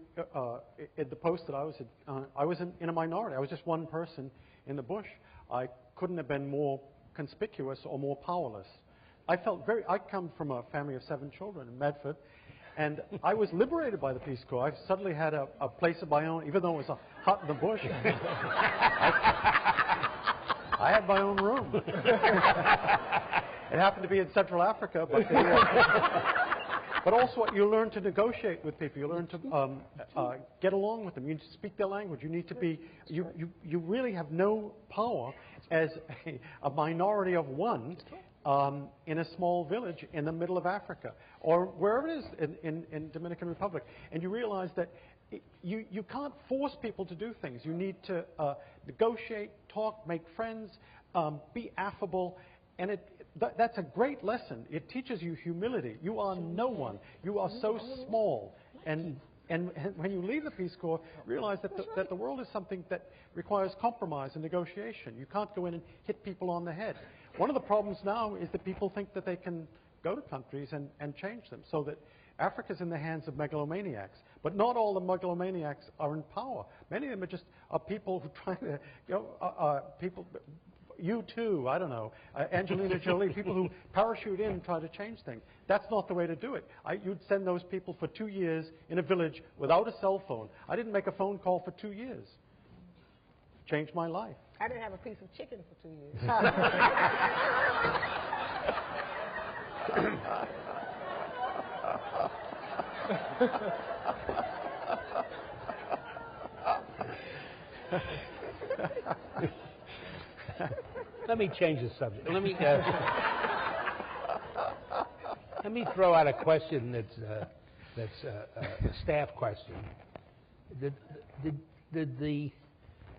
in the post that I was in a minority. I was just one person in the bush. I couldn't have been more conspicuous or more powerless I come from a family of 7 children in Medford, and I was liberated by the Peace Corps. I suddenly had a place of my own, even though it was a hut in the bush. I had my own room. It happened to be in Central Africa, but also you learn to negotiate with people. You learn to get along with them. You need to speak their language. You need to be. You really have no power as a minority of one in a small village in the middle of Africa or wherever it is in Dominican Republic. And you realize that you can't force people to do things. You need to negotiate, talk, make friends, be affable, and that's a great lesson. It teaches you humility. You are no one. You are so small. And when you leave the Peace Corps, realize that the world is something that requires compromise and negotiation. You can't go in and hit people on the head. One of the problems now is that people think that they can go to countries and change them, so that Africa's in the hands of megalomaniacs. But not all the megalomaniacs are in power. Many of them are just people who try to, people. You too, I don't know, Angelina Jolie, people who parachute in and try to change things. That's not the way to do it. You'd send those people for 2 years in a village without a cell phone. I didn't make a phone call for 2 years. Changed my life. I didn't have a piece of chicken for 2 years. Let me change the subject. Let me throw out a question that's a staff question.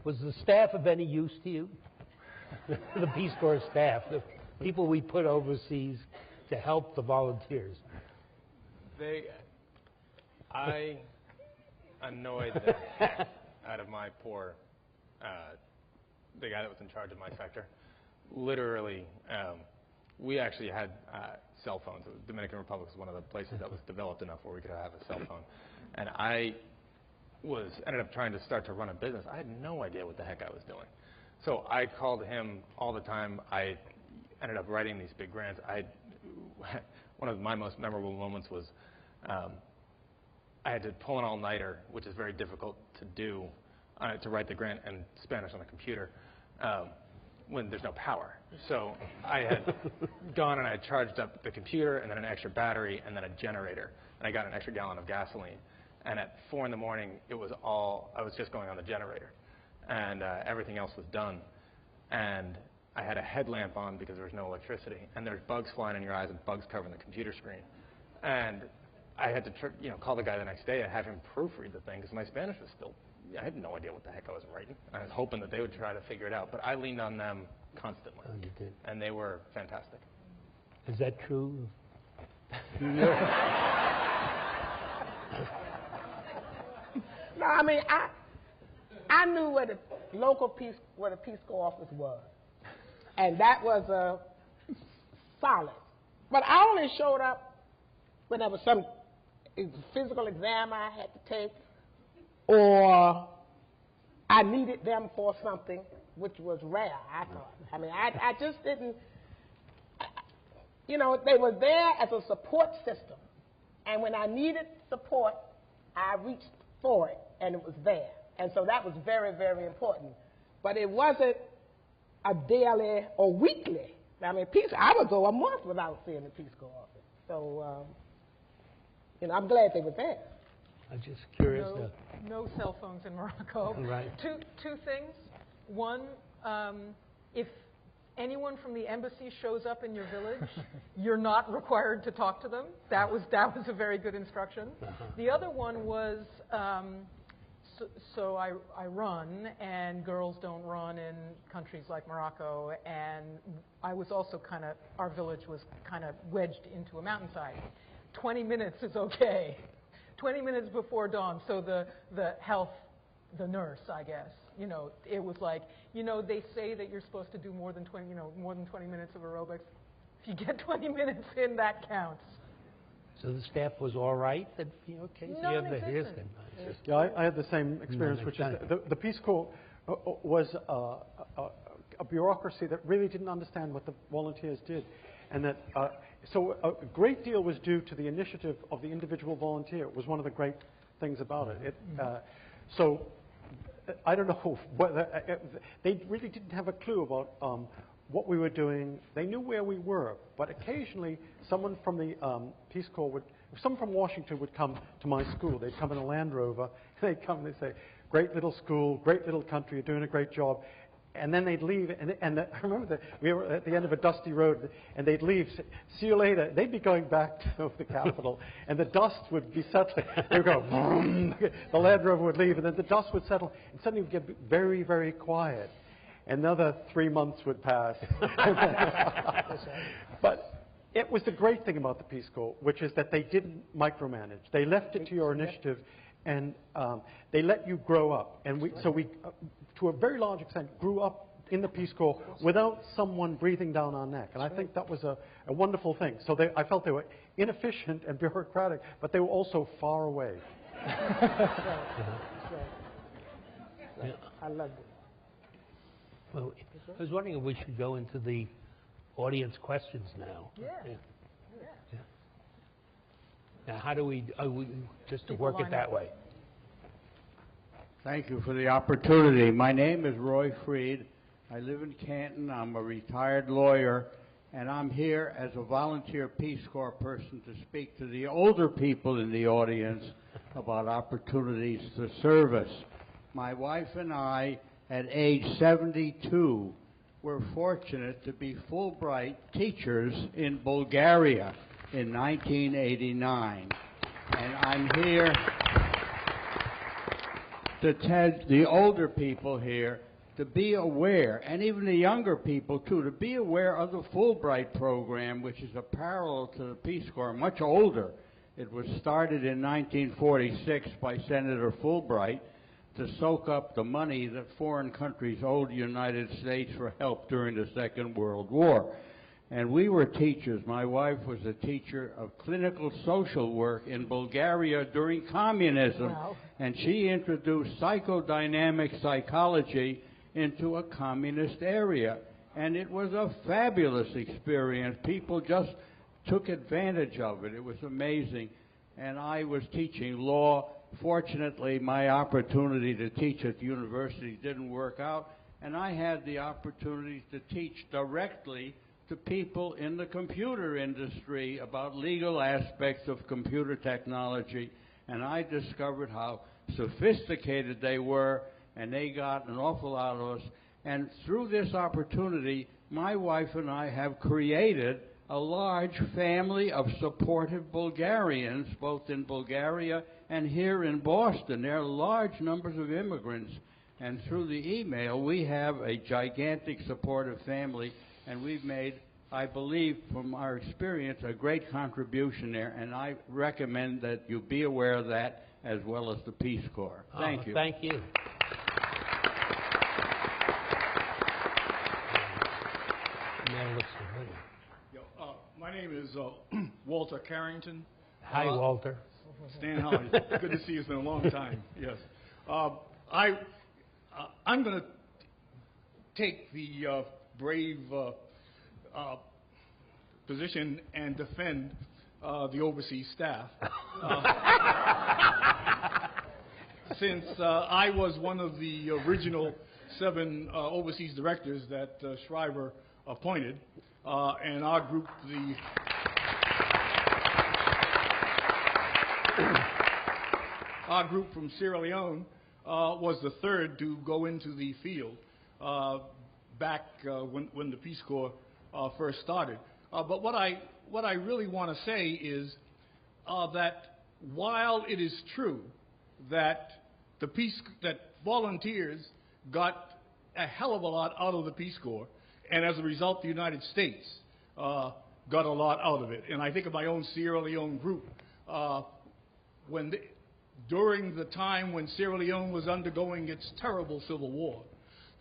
Was the staff of any use to you? The Peace Corps staff, the people we put overseas to help the volunteers. I annoyed the heck out of my poor, the guy that was in charge of my sector. Literally, we actually had cell phones. The Dominican Republic was one of the places that was developed enough where we could have a cell phone. And I ended up trying to start to run a business. I had no idea what the heck I was doing. So I called him all the time. I ended up writing these big grants. One of my most memorable moments was I had to pull an all-nighter, which is very difficult to do, to write the grant in Spanish on a computer. When there's no power. So I had gone and I had charged up the computer and then an extra battery and then a generator. And I got an extra gallon of gasoline. And at 4 in the morning, I was just going on the generator. And everything else was done. And I had a headlamp on because there was no electricity. And there's bugs flying in your eyes and bugs covering the computer screen. And I had to call the guy the next day and have him proofread the thing because my Spanish was still, I had no idea what the heck I was writing. I was hoping that they would try to figure it out, but I leaned on them constantly. Oh, you did. And they were fantastic. Is that true? No, I mean, I knew where the Peace Corps office was, and that was solid. But I only showed up when there was some physical exam I had to take, or I needed them for something, which was rare, I thought. I mean, I just didn't, they were there as a support system. And when I needed support, I reached for it, and it was there. And so that was very, very important. But it wasn't a daily or weekly. I mean, I would go a month without seeing the Peace Corps office. So, I'm glad they were there. I'm just curious. No cell phones in Morocco. Right. Two things. One, if anyone from the embassy shows up in your village, you're not required to talk to them. That was a very good instruction. Uh-huh. The other one was, so I run, and girls don't run in countries like Morocco, and I was also our village was kind of wedged into a mountainside. 20 minutes is okay. 20 minutes before dawn, so the nurse, I guess, it was like, they say that you're supposed to do more than 20 minutes of aerobics. If you get 20 minutes in, that counts. So the staff was all right? Non-existent. Yeah, I had the same experience, which is the Peace Corps was a bureaucracy that really didn't understand what the volunteers did. and that so a great deal was due to the initiative of the individual volunteer. It was one of the great things about it. So I don't know whether they really didn't have a clue about what we were doing. They knew where we were, but occasionally someone from the Peace Corps someone from Washington would come to my school. They'd come in a Land Rover, and they'd come and they'd say, "Great little school, great little country, you're doing a great job." And then they'd leave, and I remember that we were at the end of a dusty road, and they'd leave, "See you later." They'd be going back to the Capitol, and the dust would be settling. They would go, vroom, the Land Rover would leave, and then the dust would settle, and suddenly it would get very, very quiet. Another 3 months would pass. But it was the great thing about the Peace Corps, which is that they didn't micromanage. They left it to your initiative, and they let you grow up. And we, to a very large extent, grew up in the Peace Corps without someone breathing down our neck. And I think that was a wonderful thing. So I felt they were inefficient and bureaucratic, but they were also far away. I loved it. Well, I was wondering if we should go into the audience questions now. Yeah. Now, how do we just to work it that way? Thank you for the opportunity. My name is Roy Freed. I live in Canton. I'm a retired lawyer, and I'm here as a volunteer Peace Corps person to speak to the older people in the audience about opportunities to service. My wife and I, at age 72, were fortunate to be Fulbright teachers in Bulgaria in 1989. And I'm here to tell the older people here to be aware, and even the younger people too, to be aware of the Fulbright Program, which is a parallel to the Peace Corps, much older. It was started in 1946 by Senator Fulbright to soak up the money that foreign countries owed the United States for help during the Second World War. And we were teachers. My wife was a teacher of clinical social work in Bulgaria during communism. Wow. And she introduced psychodynamic psychology into a communist area. And it was a fabulous experience. People just took advantage of it. It was amazing. And I was teaching law. Fortunately, my opportunity to teach at the university didn't work out, and I had the opportunity to teach directly to people in the computer industry about legal aspects of computer technology, and I discovered how sophisticated they were, and they got an awful lot of us. And through this opportunity, my wife and I have created a large family of supportive Bulgarians, both in Bulgaria and here in Boston. There are large numbers of immigrants, and through the email, we have a gigantic supportive family, and we've made, I believe, from our experience, a great contribution there, and I recommend that you be aware of that as well as the Peace Corps. Thank you. Thank you. My name is Walter Carrington. Hi, Walter. Stan, how are you? Good to see you. It's been a long time. Yes. I'm going to take the brave position and defend the overseas staff. Since I was one of the original 7 overseas directors that Shriver appointed, and our group, our group from Sierra Leone, was the 3rd to go into the field back when the Peace Corps first started. But what I really want to say is that while it is true that that volunteers got a hell of a lot out of the Peace Corps, and as a result, the United States got a lot out of it. And I think of my own Sierra Leone group. During the time when Sierra Leone was undergoing its terrible civil war,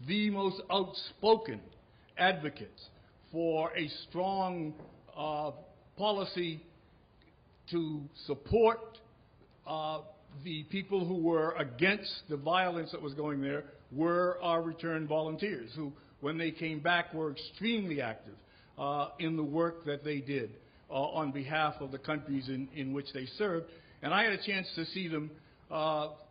the most outspoken advocates for a strong policy to support the people who were against the violence that was going there were our returned volunteers, who, when they came back, were extremely active. in the work that they did on behalf of the countries in which they served. And I had a chance to see them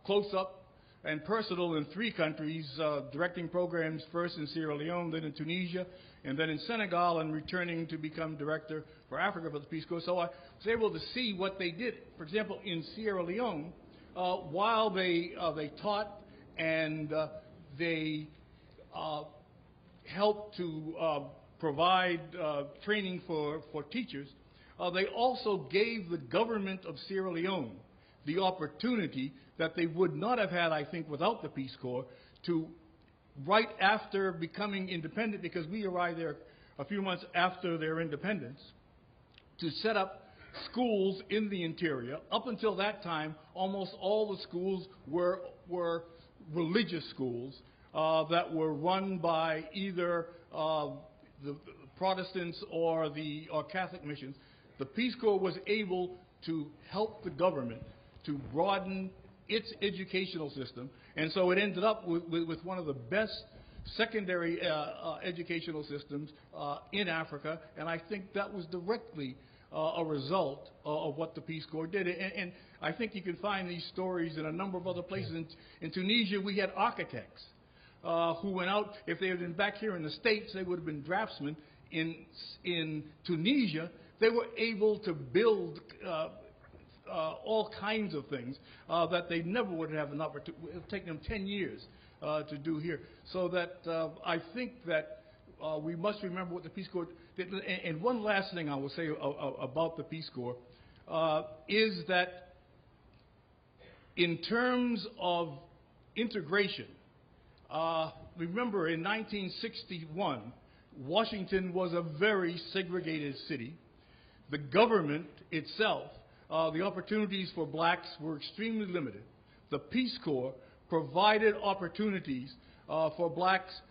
close up and personal in 3 countries, directing programs first in Sierra Leone, then in Tunisia, and then in Senegal, and returning to become director for Africa for the Peace Corps. So I was able to see what they did. For example, in Sierra Leone, while they taught and they helped to provide training for teachers, they also gave the government of Sierra Leone the opportunity that they would not have had, I think, without the Peace Corps, to, right after becoming independent, because we arrived there a few months after their independence, to set up schools in the interior. Up until that time, almost all the schools were religious schools that were run by either the Protestants or Catholic missions. The Peace Corps was able to help the government to broaden its educational system, and so it ended up with one of the best secondary educational systems in Africa, and I think that was directly a result of what the Peace Corps did. And I think you can find these stories in a number of other places. In Tunisia, we had architects who went out. If they had been back here in the States, they would have been draftsmen. In Tunisia, they were able to build all kinds of things that they never would have an opportunity. It would take them 10 years to do here. So that I think that we must remember what the Peace Corps did. And one last thing I will say about the Peace Corps is that in terms of integration, remember in 1961, Washington was a very segregated city. The government itself, the opportunities for blacks were extremely limited. The Peace Corps provided opportunities for blacks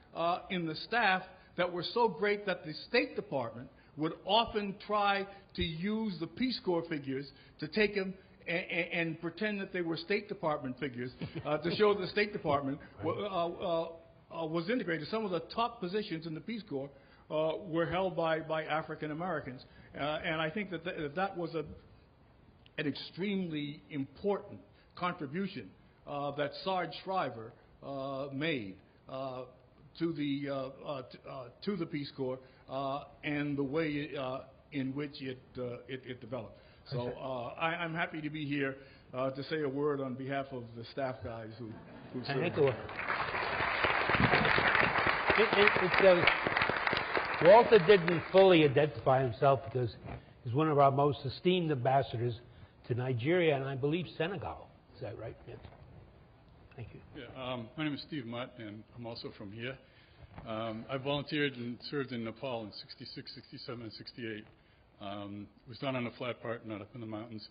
in the staff that were so great that the State Department would often try to use the Peace Corps figures to take them and pretend that they were State Department figures to show the State Department was integrated. Some of the top positions in the Peace Corps were held by African Americans. And I think that was an extremely important contribution that Sarge Shriver made to the Peace Corps and the way in which it developed. So I'm happy to be here to say a word on behalf of the staff guys who served. Walter didn't fully identify himself because he's one of our most esteemed ambassadors to Nigeria and I believe Senegal. Is that right? Yes. Thank you. Yeah, my name is Steve Mott, and I'm also from here. I volunteered and served in Nepal in 66, 67, and 68. It was done on a flat part, not up in the mountains.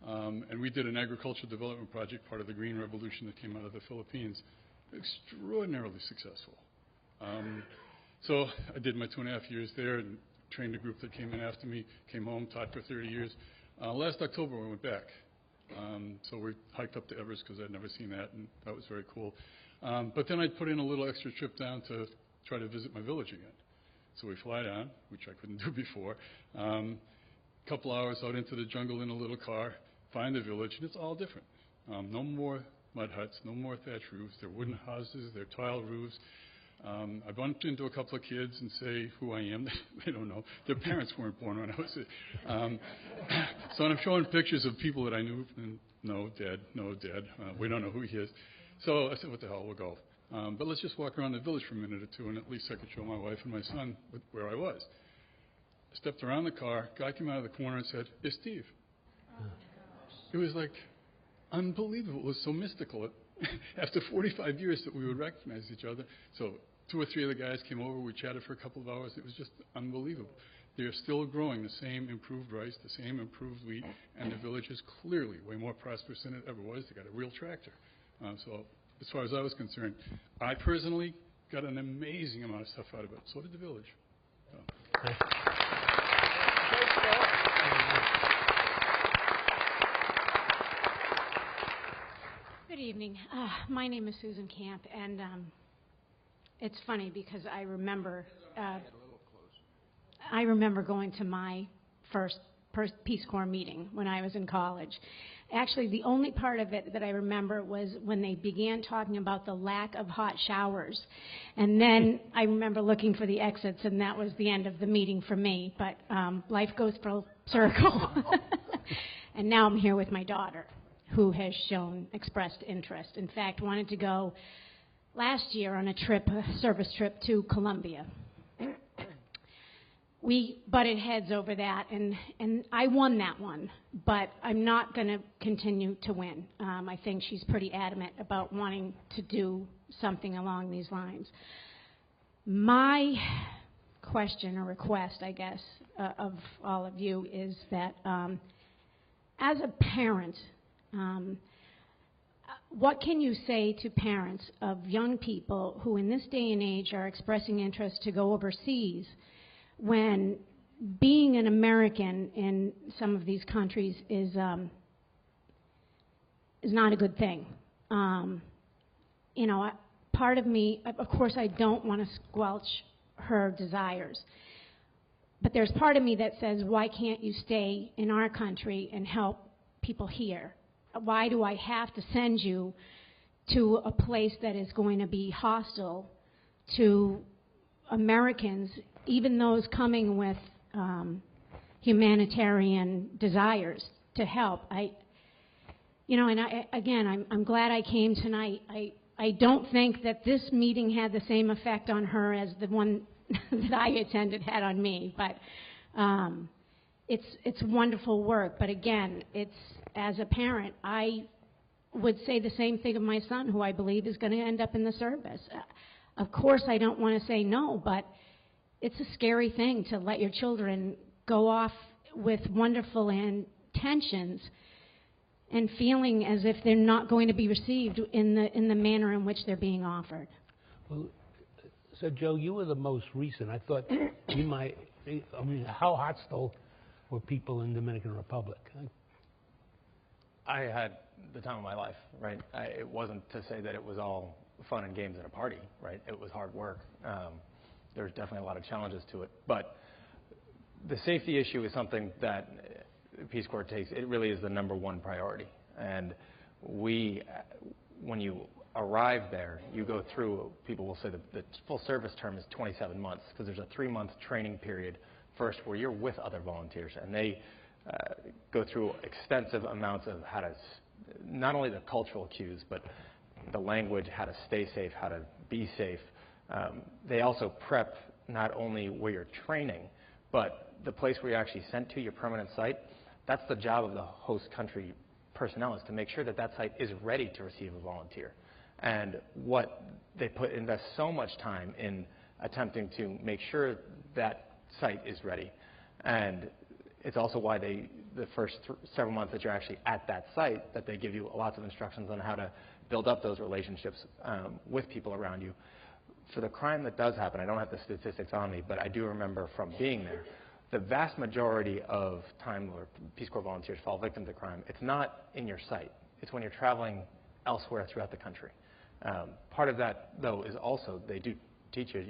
And we did an agricultural development project, part of the Green Revolution that came out of the Philippines. Extraordinarily successful. So I did my 2.5 years there and trained a group that came in after me, came home, taught for 30 years. Last October we went back. So we hiked up to Everest because I'd never seen that, and that was very cool. But then I put in a little extra trip down to try to visit my village again. So we fly down, which I couldn't do before. Couple hours out into the jungle in a little car, find the village, and it's all different. No more mud huts, no more thatch roofs. They're wooden houses, they're tile roofs. I bumped into a couple of kids and say who I am. They don't know. Their parents weren't born when I was there. So I'm showing pictures of people that I knew. And no, dead. We don't know who he is. So I said, what the hell, we'll go. But let's just walk around the village for a minute or two, and at least I could show my wife and my son where I was. I stepped around the car. Guy came out of the corner and said, "It's Steve." Oh, it was like unbelievable. It was so mystical. After 45 years that we would recognize each other. So 2 or 3 of the guys came over. We chatted for a couple of hours. It was just unbelievable. They are still growing the same improved rice, the same improved wheat, and the village is clearly way more prosperous than it ever was. They got a real tractor. So as far as I was concerned, I personally got an amazing amount of stuff out of it. So did the village. So. Good evening. My name is Susan Camp, and it's funny because I remember I remember going to my first Peace Corps meeting when I was in college. Actually, the only part of it that I remember was when they began talking about the lack of hot showers. And then I remember looking for the exits, and that was the end of the meeting for me. But life goes full circle. And now I'm here with my daughter, who has expressed interest. In fact, wanted to go last year on a service trip to Colombia. We butted heads over that, and I won that one, but I'm not going to continue to win. I think she's pretty adamant about wanting to do something along these lines. My question or request, I guess, of all of you is that as a parent, what can you say to parents of young people who in this day and age are expressing interest to go overseas when being an American in some of these countries is not a good thing? You know, part of me, of course, I don't want to squelch her desires, but there's part of me that says, why can't you stay in our country and help people here? Why do I have to send you to a place that is going to be hostile to Americans, even those coming with humanitarian desires to help? I'm glad I came tonight. I don't think that this meeting had the same effect on her as the one that I attended had on me, but it's wonderful work. But again, as a parent, I would say the same thing of my son, who I believe is going to end up in the service. Of course, I don't want to say no, but it's a scary thing to let your children go off with wonderful intentions and feeling as if they're not going to be received in the manner in which they're being offered. Well, so Joe, you were the most recent. I thought you might. I mean, how hostile were people in Dominican Republic? I had the time of my life, right? It wasn't to say that it was all fun and games at a party, right? It was hard work. There was definitely a lot of challenges to it. But the safety issue is something that Peace Corps takes. It really is the #1 priority. And when you arrive there, you go through, people will say the full service term is 27 months, because there's a 3-month training period first where you're with other volunteers, and they go through extensive amounts of how to, not only the cultural cues, but the language, how to stay safe, how to be safe. They also prep not only where you're training, but the place where you're actually sent to, your permanent site. That's the job of the host country personnel, is to make sure that that site is ready to receive a volunteer. And what they invest so much time in attempting to make sure that site is ready. And it's also why the first several months that you're actually at that site, that they give you lots of instructions on how to build up those relationships with people around you. For the crime that does happen, I don't have the statistics on me, but I do remember from being there, the vast majority of time where Peace Corps volunteers fall victim to crime, it's not in your site. It's when you're traveling elsewhere throughout the country. Part of that, though, is also they do teach you,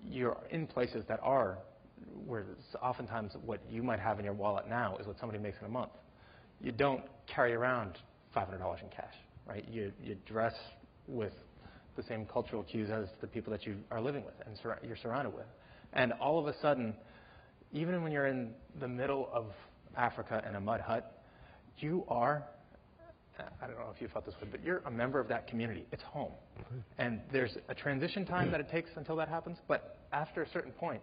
you're in places that are where oftentimes what you might have in your wallet now is what somebody makes in a month. You don't carry around $500 in cash, right? You dress with the same cultural cues as the people that you are living with and you're surrounded with. And all of a sudden, even when you're in the middle of Africa in a mud hut, you are, I don't know if you felt this way, but you're a member of that community. It's home. And there's a transition time that it takes until that happens, but after a certain point,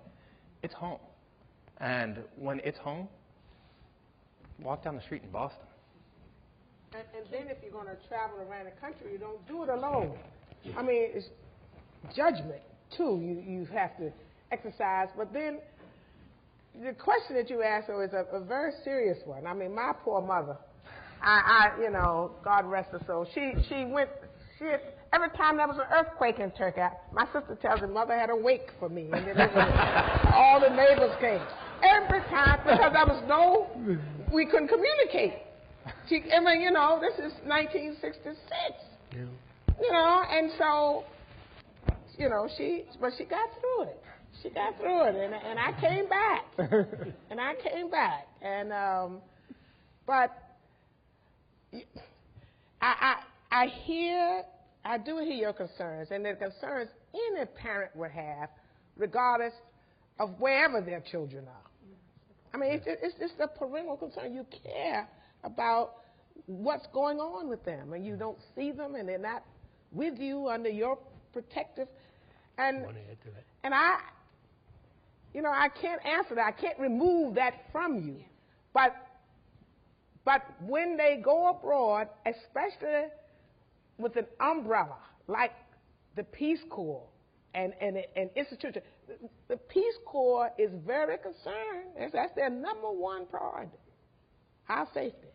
it's home. And when it's home, walk down the street in Boston. And then if you're going to travel around the country, you don't do it alone. I mean, it's judgment, too, you have to exercise. But then the question that you asked her is a very serious one. I mean, my poor mother, God rest her soul, every time there was an earthquake in Turkey, my sister tells me mother had a wake for me, and then all the neighbors came. Every time, because we couldn't communicate. This is 1966. Yeah. And so, she got through it. She got through it, and I came back. And I came back. And, but I do hear your concerns, and the concerns any parent would have, regardless of wherever their children are. I mean, it's just a parental concern. You care about what's going on with them, and you don't see them, and they're not with you under your protective. And I can't answer that. I can't remove that from you. But when they go abroad, especially with an umbrella like the Peace Corps and institution, the Peace Corps is very concerned. That's their number one priority, our safety.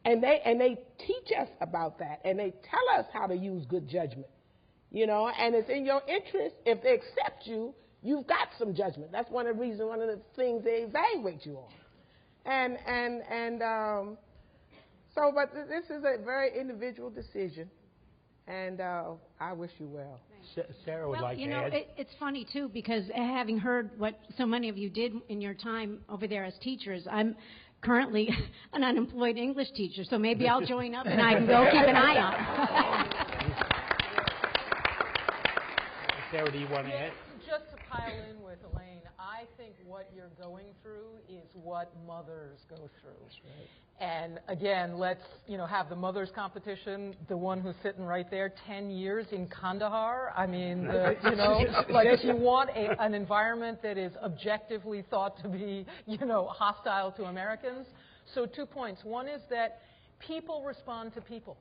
And they teach us about that, and they tell us how to use good judgment, and it's in your interest. If they accept you, you've got some judgment. That's one of the things they evaluate you on. But this is a very individual decision, and I wish you well. Sarah would like to add. It's funny, too, because having heard what so many of you did in your time over there as teachers, I'm currently an unemployed English teacher, so maybe I'll join up and I can go keep an eye on. Sarah, do you want to add? Just to pile in with Elaine, I think what you're going through is what mothers go through. That's right. And again, let's have the mothers competition. The one who's sitting right there, 10 years in Kandahar. I mean, like if you want an environment that is objectively thought to be, hostile to Americans. So 2 points. One is that people respond to people.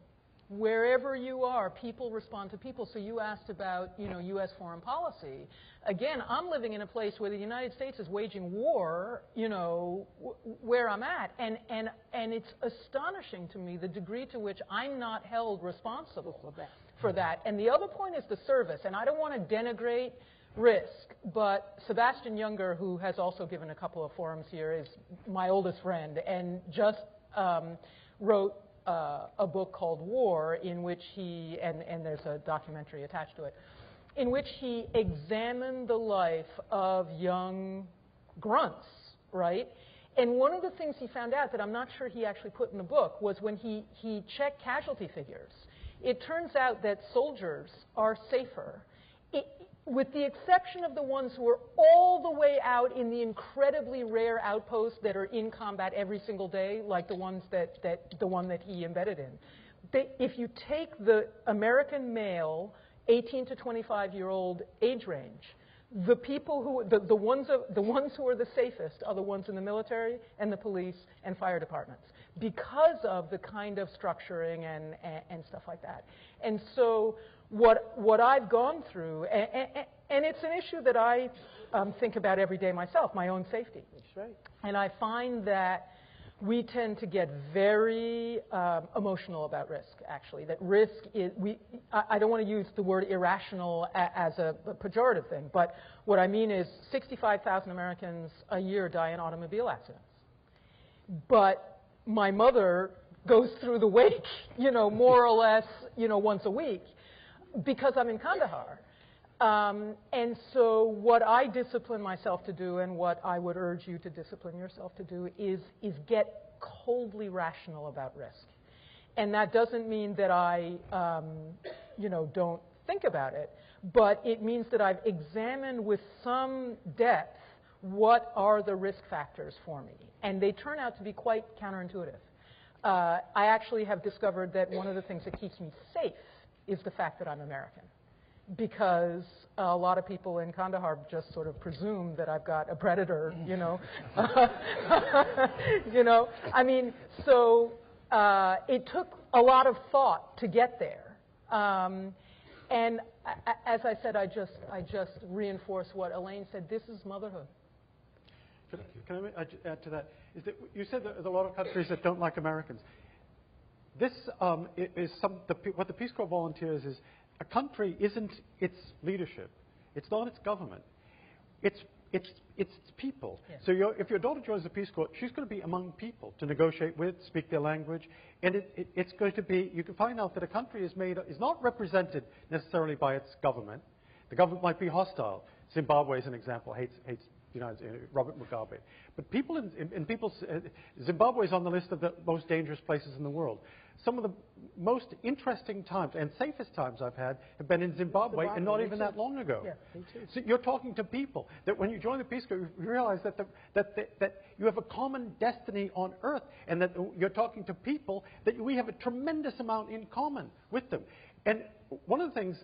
Wherever you are, people respond to people. So you asked about, U.S. foreign policy. Again, I'm living in a place where the United States is waging war, where I'm at. And it's astonishing to me the degree to which I'm not held responsible for that. And the other point is the service. And I don't want to denigrate risk, but Sebastian Junger, who has also given a couple of forums here, is my oldest friend and just wrote a book called War, in which he, and there's a documentary attached to it, in which he examined the life of young grunts, right? And one of the things he found out that I'm not sure he actually put in the book was when he checked casualty figures, it turns out that soldiers are safer, with the exception of the ones who are all the way out in the incredibly rare outposts that are in combat every single day, like the ones the one that he embedded in. If you take the American male 18 to 25-year-old age range, the people who the ones who are the safest are the ones in the military and the police and fire departments, because of the kind of structuring and stuff like that. And so what I've gone through, and it's an issue that I think about every day myself, my own safety. That's right. And I find that we tend to get very emotional about risk, actually. That risk is, I don't want to use the word irrational as a pejorative thing, but what I mean is 65,000 Americans a year die in automobile accidents. But my mother goes through the wake, more or less, once a week, because I'm in Kandahar. And so what I discipline myself to do, and what I would urge you to discipline yourself to do, is get coldly rational about risk. And that doesn't mean that I, don't think about it, but it means that I've examined with some depth what are the risk factors for me. And they turn out to be quite counterintuitive. I actually have discovered that one of the things that keeps me safe is the fact that I'm American, because a lot of people in Kandahar just sort of presume that I've got a predator, I mean, so it took a lot of thought to get there. And as I said, I just reinforce what Elaine said. This is motherhood. Can I add to that? Is that you said that there's a lot of countries that don't like Americans. This is what the Peace Corps volunteers is. A country isn't its leadership. It's not its government. It's its people. Yes. So if your daughter joins the Peace Corps, she's going to be among people to negotiate with, speak their language, and it's going to be. You can find out that a country is not represented necessarily by its government. The government might be hostile. Zimbabwe is an example, hates the United States, Robert Mugabe. But people Zimbabwe is on the list of the most dangerous places in the world. Some of the most interesting times and safest times I've had have been in Zimbabwe and not even that long ago. Yeah, me too. So you're talking to people that when you join the Peace Corps, you realize that you have a common destiny on earth, and that you're talking to people that we have a tremendous amount in common with them. And one of the things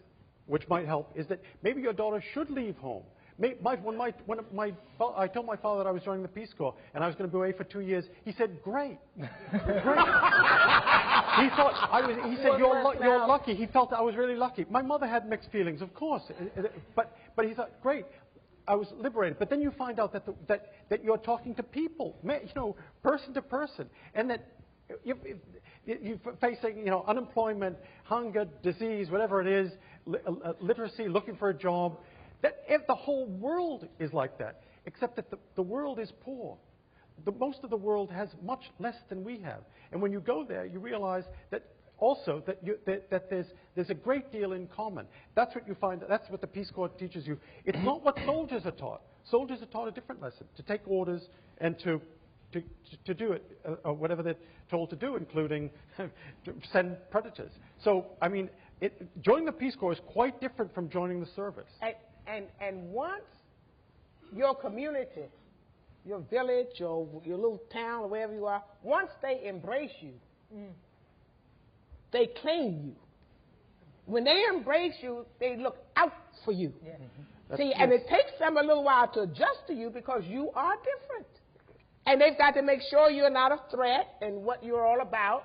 which might help is that maybe your daughter should leave home. I told my father that I was joining the Peace Corps and I was going to be away for 2 years. He said, "Great, great." He said, "You're lucky." He felt I was really lucky. My mother had mixed feelings, of course, but he thought, "Great." I was liberated. But then you find out that you're talking to people, person to person, and that you're facing, unemployment, hunger, disease, whatever it is, literacy, looking for a job. That if the whole world is like that, except that the world is poor. Most of the world has much less than we have. And when you go there, you realize that also that there's a great deal in common. That's what you find. That's what the Peace Corps teaches you. It's not what soldiers are taught. Soldiers are taught a different lesson: to take orders and to do it, whatever they're told to do, including to send predators. So, I mean, joining the Peace Corps is quite different from joining the service. And once your community, your village, your little town, or wherever you are, once they embrace you, they claim you. When they embrace you, they look out for you. Yeah. See, and it takes them a little while to adjust to you because you are different. And they've got to make sure you're not a threat and what you're all about.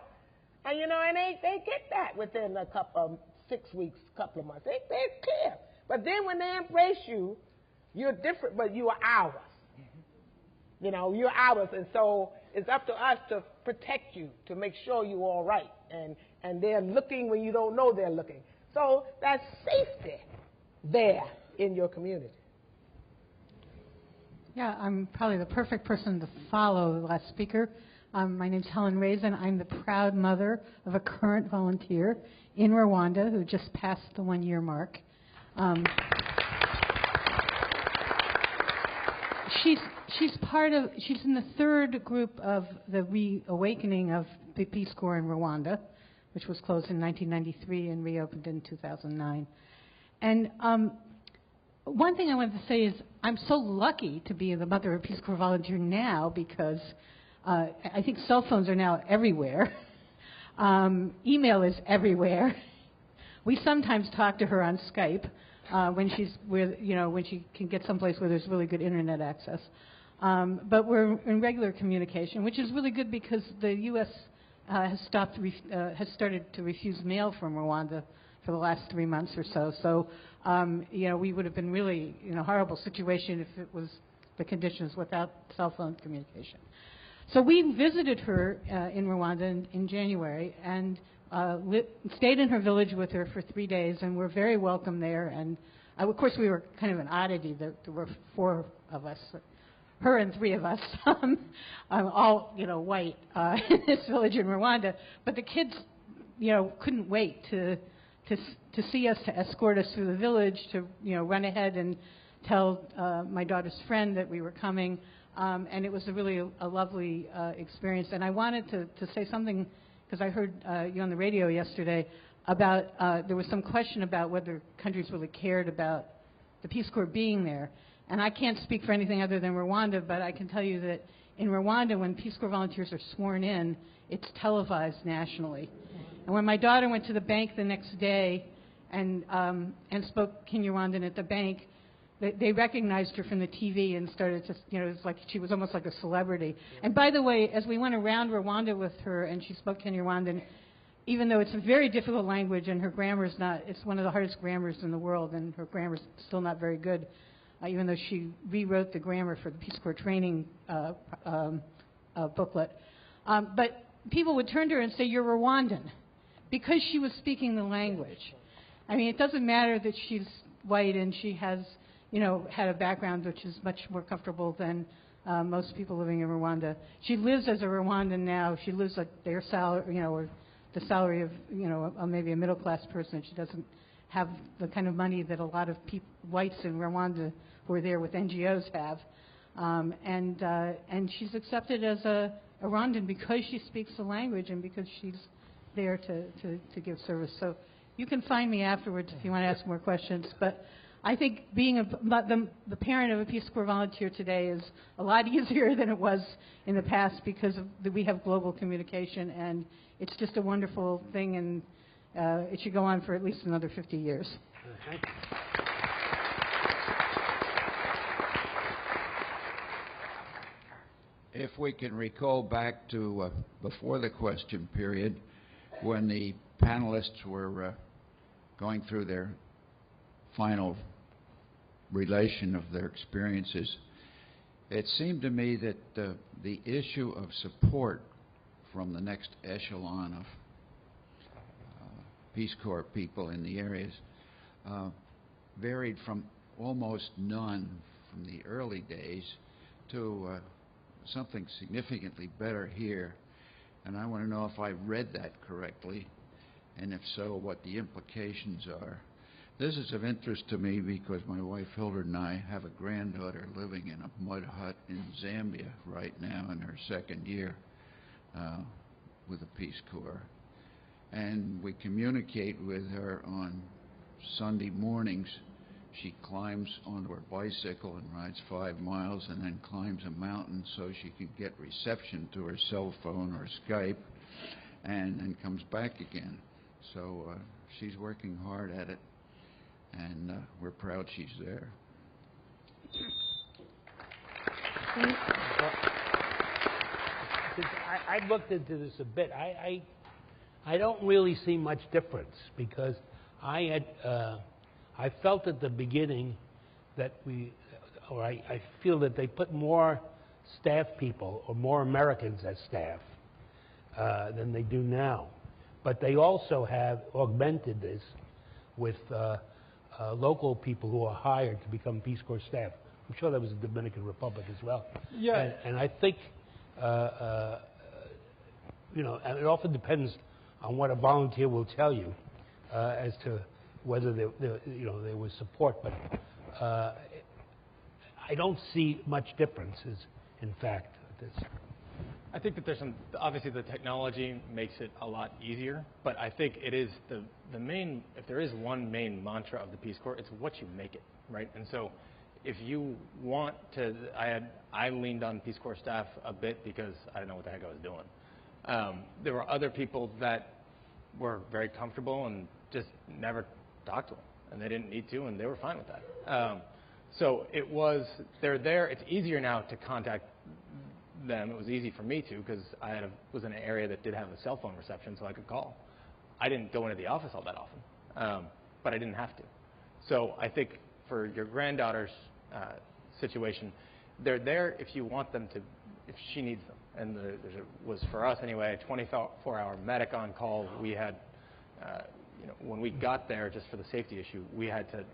And, and they get that within a couple of 6 weeks, couple of months. They're clear. But then when they embrace you, you're different, but you are ours. You're ours. And so it's up to us to protect you, to make sure you're all right. And they're looking when you don't know they're looking. So that's safety there in your community. Yeah, I'm probably the perfect person to follow the last speaker. My name's Helen Raisin. I'm the proud mother of a current volunteer in Rwanda who just passed the 1-year mark. She's in the third group of the reawakening of the Peace Corps in Rwanda, which was closed in 1993 and reopened in 2009. And one thing I wanted to say is I'm so lucky to be the mother of a Peace Corps volunteer now because I think cell phones are now everywhere. Email is everywhere. We sometimes talk to her on Skype when she can get someplace where there's really good internet access. But we're in regular communication, which is really good because the U.S. has started to refuse mail from Rwanda for the last 3 months or so. So, we would have been really in a horrible situation if it was the conditions without cell phone communication. So we visited her in Rwanda in January and stayed in her village with her for 3 days, and we're very welcome there. And of course, we were kind of an oddity. There were 4 of us, her and 3 of us, all white in this village in Rwanda. But the kids, couldn't wait to see us, to escort us through the village, to run ahead and tell my daughter's friend that we were coming. And it was a lovely experience. And I wanted to say something, because I heard you on the radio yesterday about, there was some question about whether countries really cared about the Peace Corps being there. And I can't speak for anything other than Rwanda, but I can tell you that in Rwanda, when Peace Corps volunteers are sworn in, it's televised nationally. And when my daughter went to the bank the next day and spoke Kinyarwandan at the bank, they recognized her from the TV and started to, it's like she was almost like a celebrity. And by the way, as we went around Rwanda with her and she spoke Kinyarwandan, even though it's a very difficult language and her grammar is not, it's one of the hardest grammars in the world, and her grammar is still not very good, even though she rewrote the grammar for the Peace Corps training booklet. But people would turn to her and say, "You're Rwandan," because she was speaking the language. I mean, it doesn't matter that she's white and she has, had a background which is much more comfortable than most people living in Rwanda. She lives as a Rwandan now. She lives like their salary, or the salary of, maybe a middle-class person. She doesn't have the kind of money that a lot of whites in Rwanda who are there with NGOs have. And she's accepted as a Rwandan because she speaks the language and because she's there to give service. So you can find me afterwards if you want to ask more questions. But I think being the parent of a Peace Corps volunteer today is a lot easier than it was in the past because we have global communication, and it's just a wonderful thing, and it should go on for at least another 50 years. If we can recall back to before the question period, when the panelists were going through their final relation of their experiences, it seemed to me that the issue of support from the next echelon of Peace Corps people in the areas varied from almost none from the early days to something significantly better here. And I want to know if I read that correctly, and if so, what the implications are. This is of interest to me because my wife Hildred and I have a granddaughter living in a mud hut in Zambia right now in her second year with the Peace Corps. And we communicate with her on Sunday mornings. She climbs onto her bicycle and rides 5 miles and then climbs a mountain so she can get reception to her cell phone or Skype, and then comes back again. So she's working hard at it, and we're proud she's there. I looked into this a bit. I don't really see much difference because I felt at the beginning that I feel that they put more staff people or more Americans as staff than they do now. But they also have augmented this with local people who are hired to become Peace Corps staff. I'm sure that was the Dominican Republic as well. Yeah. And I think, it often depends on what a volunteer will tell you as to whether there was support. But I don't see much differences, in fact, with this. I think that there's obviously the technology makes it a lot easier, but I think it is the main, if there is one main mantra of the Peace Corps, it's what you make it, right? And so if you want to, I leaned on Peace Corps staff a bit because I didn't know what the heck I was doing. There were other people that were very comfortable and just never talked to them, and they didn't need to, and they were fine with that. So they're there. It's easier now to contact them. It was easy for me to because I was in an area that did have a cell phone reception, so I could call. I didn't go into the office all that often, but I didn't have to. So I think for your granddaughter's situation, they're there if you want them to, if she needs them. And there was, for us anyway, a 24-hour medic on call. We had, when we got there, just for the safety issue, we had to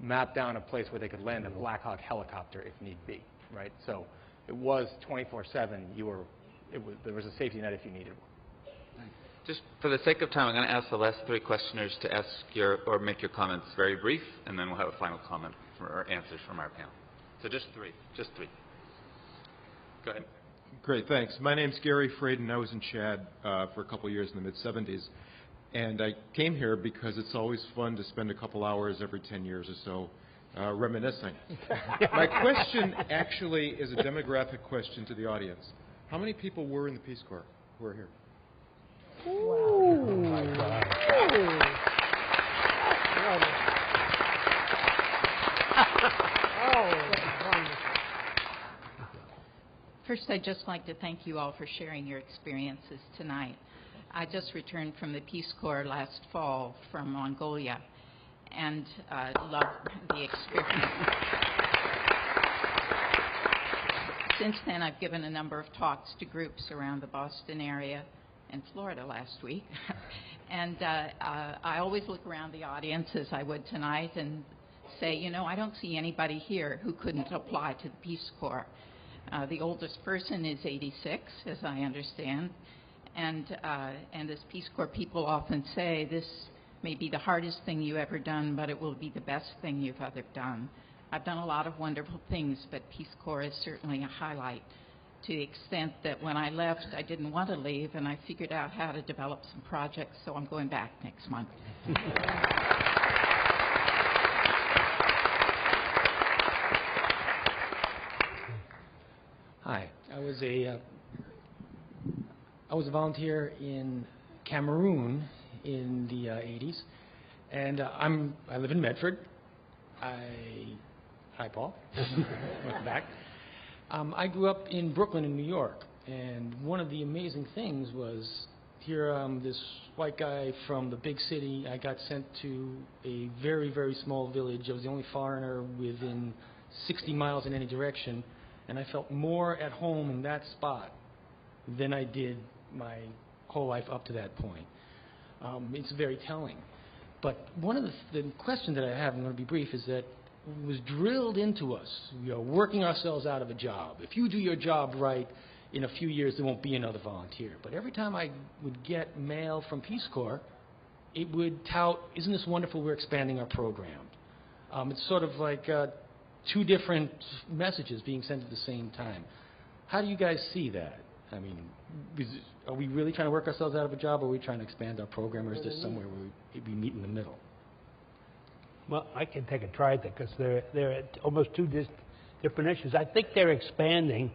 map down a place where they could land a Black Hawk helicopter if need be, right? So it was 24/7. There was a safety net if you needed one. Just for the sake of time, I'm going to ask the last three questioners to ask make your comments very brief, and then we'll have a final comment or answers from our panel. So just three. Go ahead. Great, thanks. My name's Gary Fraden. I was in Chad for a couple of years in the mid-'70s. And I came here because it's always fun to spend a couple hours every 10 years or so reminiscing. My question actually is a demographic question to the audience. How many people were in the Peace Corps who are here? Wow. Oh, my God. First, I'd just like to thank you all for sharing your experiences tonight. I just returned from the Peace Corps last fall from Mongolia and loved the experience. Since then, I've given a number of talks to groups around the Boston area and Florida last week. And I always look around the audience, as I would tonight, and say, I don't see anybody here who couldn't apply to the Peace Corps. The oldest person is 86, as I understand. And as Peace Corps people often say, this may be the hardest thing you've ever done, but it will be the best thing you've ever done. I've done a lot of wonderful things, but Peace Corps is certainly a highlight, to the extent that when I left, I didn't want to leave, and I figured out how to develop some projects, so I'm going back next month. Hi, I was a volunteer in Cameroon in the 80s, and I live in Medford. Hi, Paul. Welcome back. I grew up in Brooklyn in New York, and one of the amazing things was here, this white guy from the big city. I got sent to a very, very small village. I was the only foreigner within 60 miles in any direction, and I felt more at home in that spot than I did my whole life up to that point. It's very telling. But one of the questions that I have, I'm going to be brief, is that it was drilled into us, working ourselves out of a job. If you do your job right, in a few years there won't be another volunteer. But every time I would get mail from Peace Corps, it would tout, isn't this wonderful, we're expanding our program. It's sort of like two different messages being sent at the same time. How do you guys see that? I mean, are we really trying to work ourselves out of a job, or are we trying to expand our program, or is there somewhere where we meet in the middle? Well, I can take a try at that, because they're almost two different issues. I think they're expanding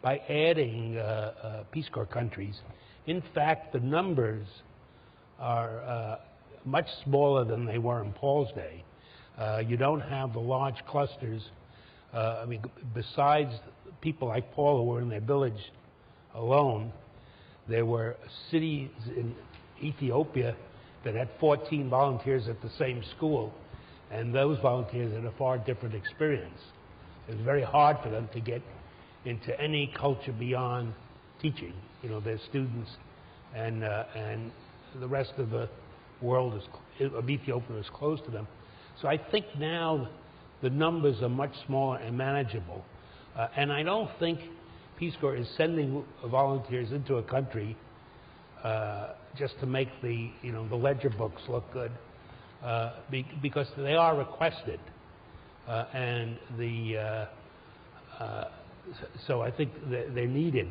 by adding Peace Corps countries. In fact, the numbers are much smaller than they were in Paul's day. You don't have the large clusters. I mean, besides people like Paul who were in their village alone, there were cities in Ethiopia that had 14 volunteers at the same school, and those volunteers had a far different experience. It was very hard for them to get into any culture beyond teaching. Their students and the rest of the world of Ethiopia is close to them. So I think now the numbers are much smaller and manageable. And I don't think Peace Corps is sending volunteers into a country just to make the ledger books look good, because they are requested, and so I think they're needed.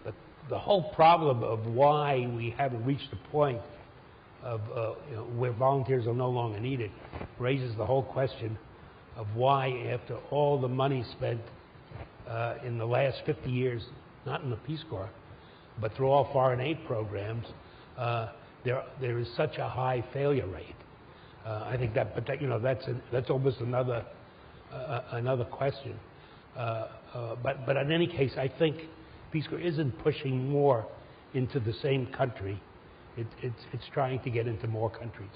But the whole problem of why we haven't reached the point of where volunteers are no longer needed raises the whole question of why, after all the money spent in the last 50 years, not in the Peace Corps, but through all foreign aid programs, there is such a high failure rate. I think that's almost another question. But in any case, I think Peace Corps isn't pushing more into the same country. It's trying to get into more countries.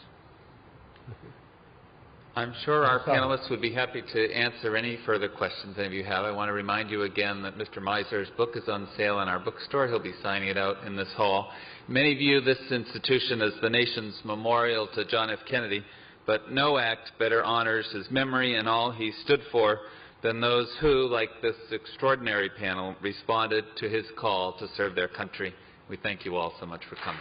I'm sure our panelists would be happy to answer any further questions any of you have. I want to remind you again that Mr. Meisler's book is on sale in our bookstore. He'll be signing it out in this hall. Many view this institution as the nation's memorial to John F. Kennedy, but no act better honors his memory and all he stood for than those who, like this extraordinary panel, responded to his call to serve their country. We thank you all so much for coming.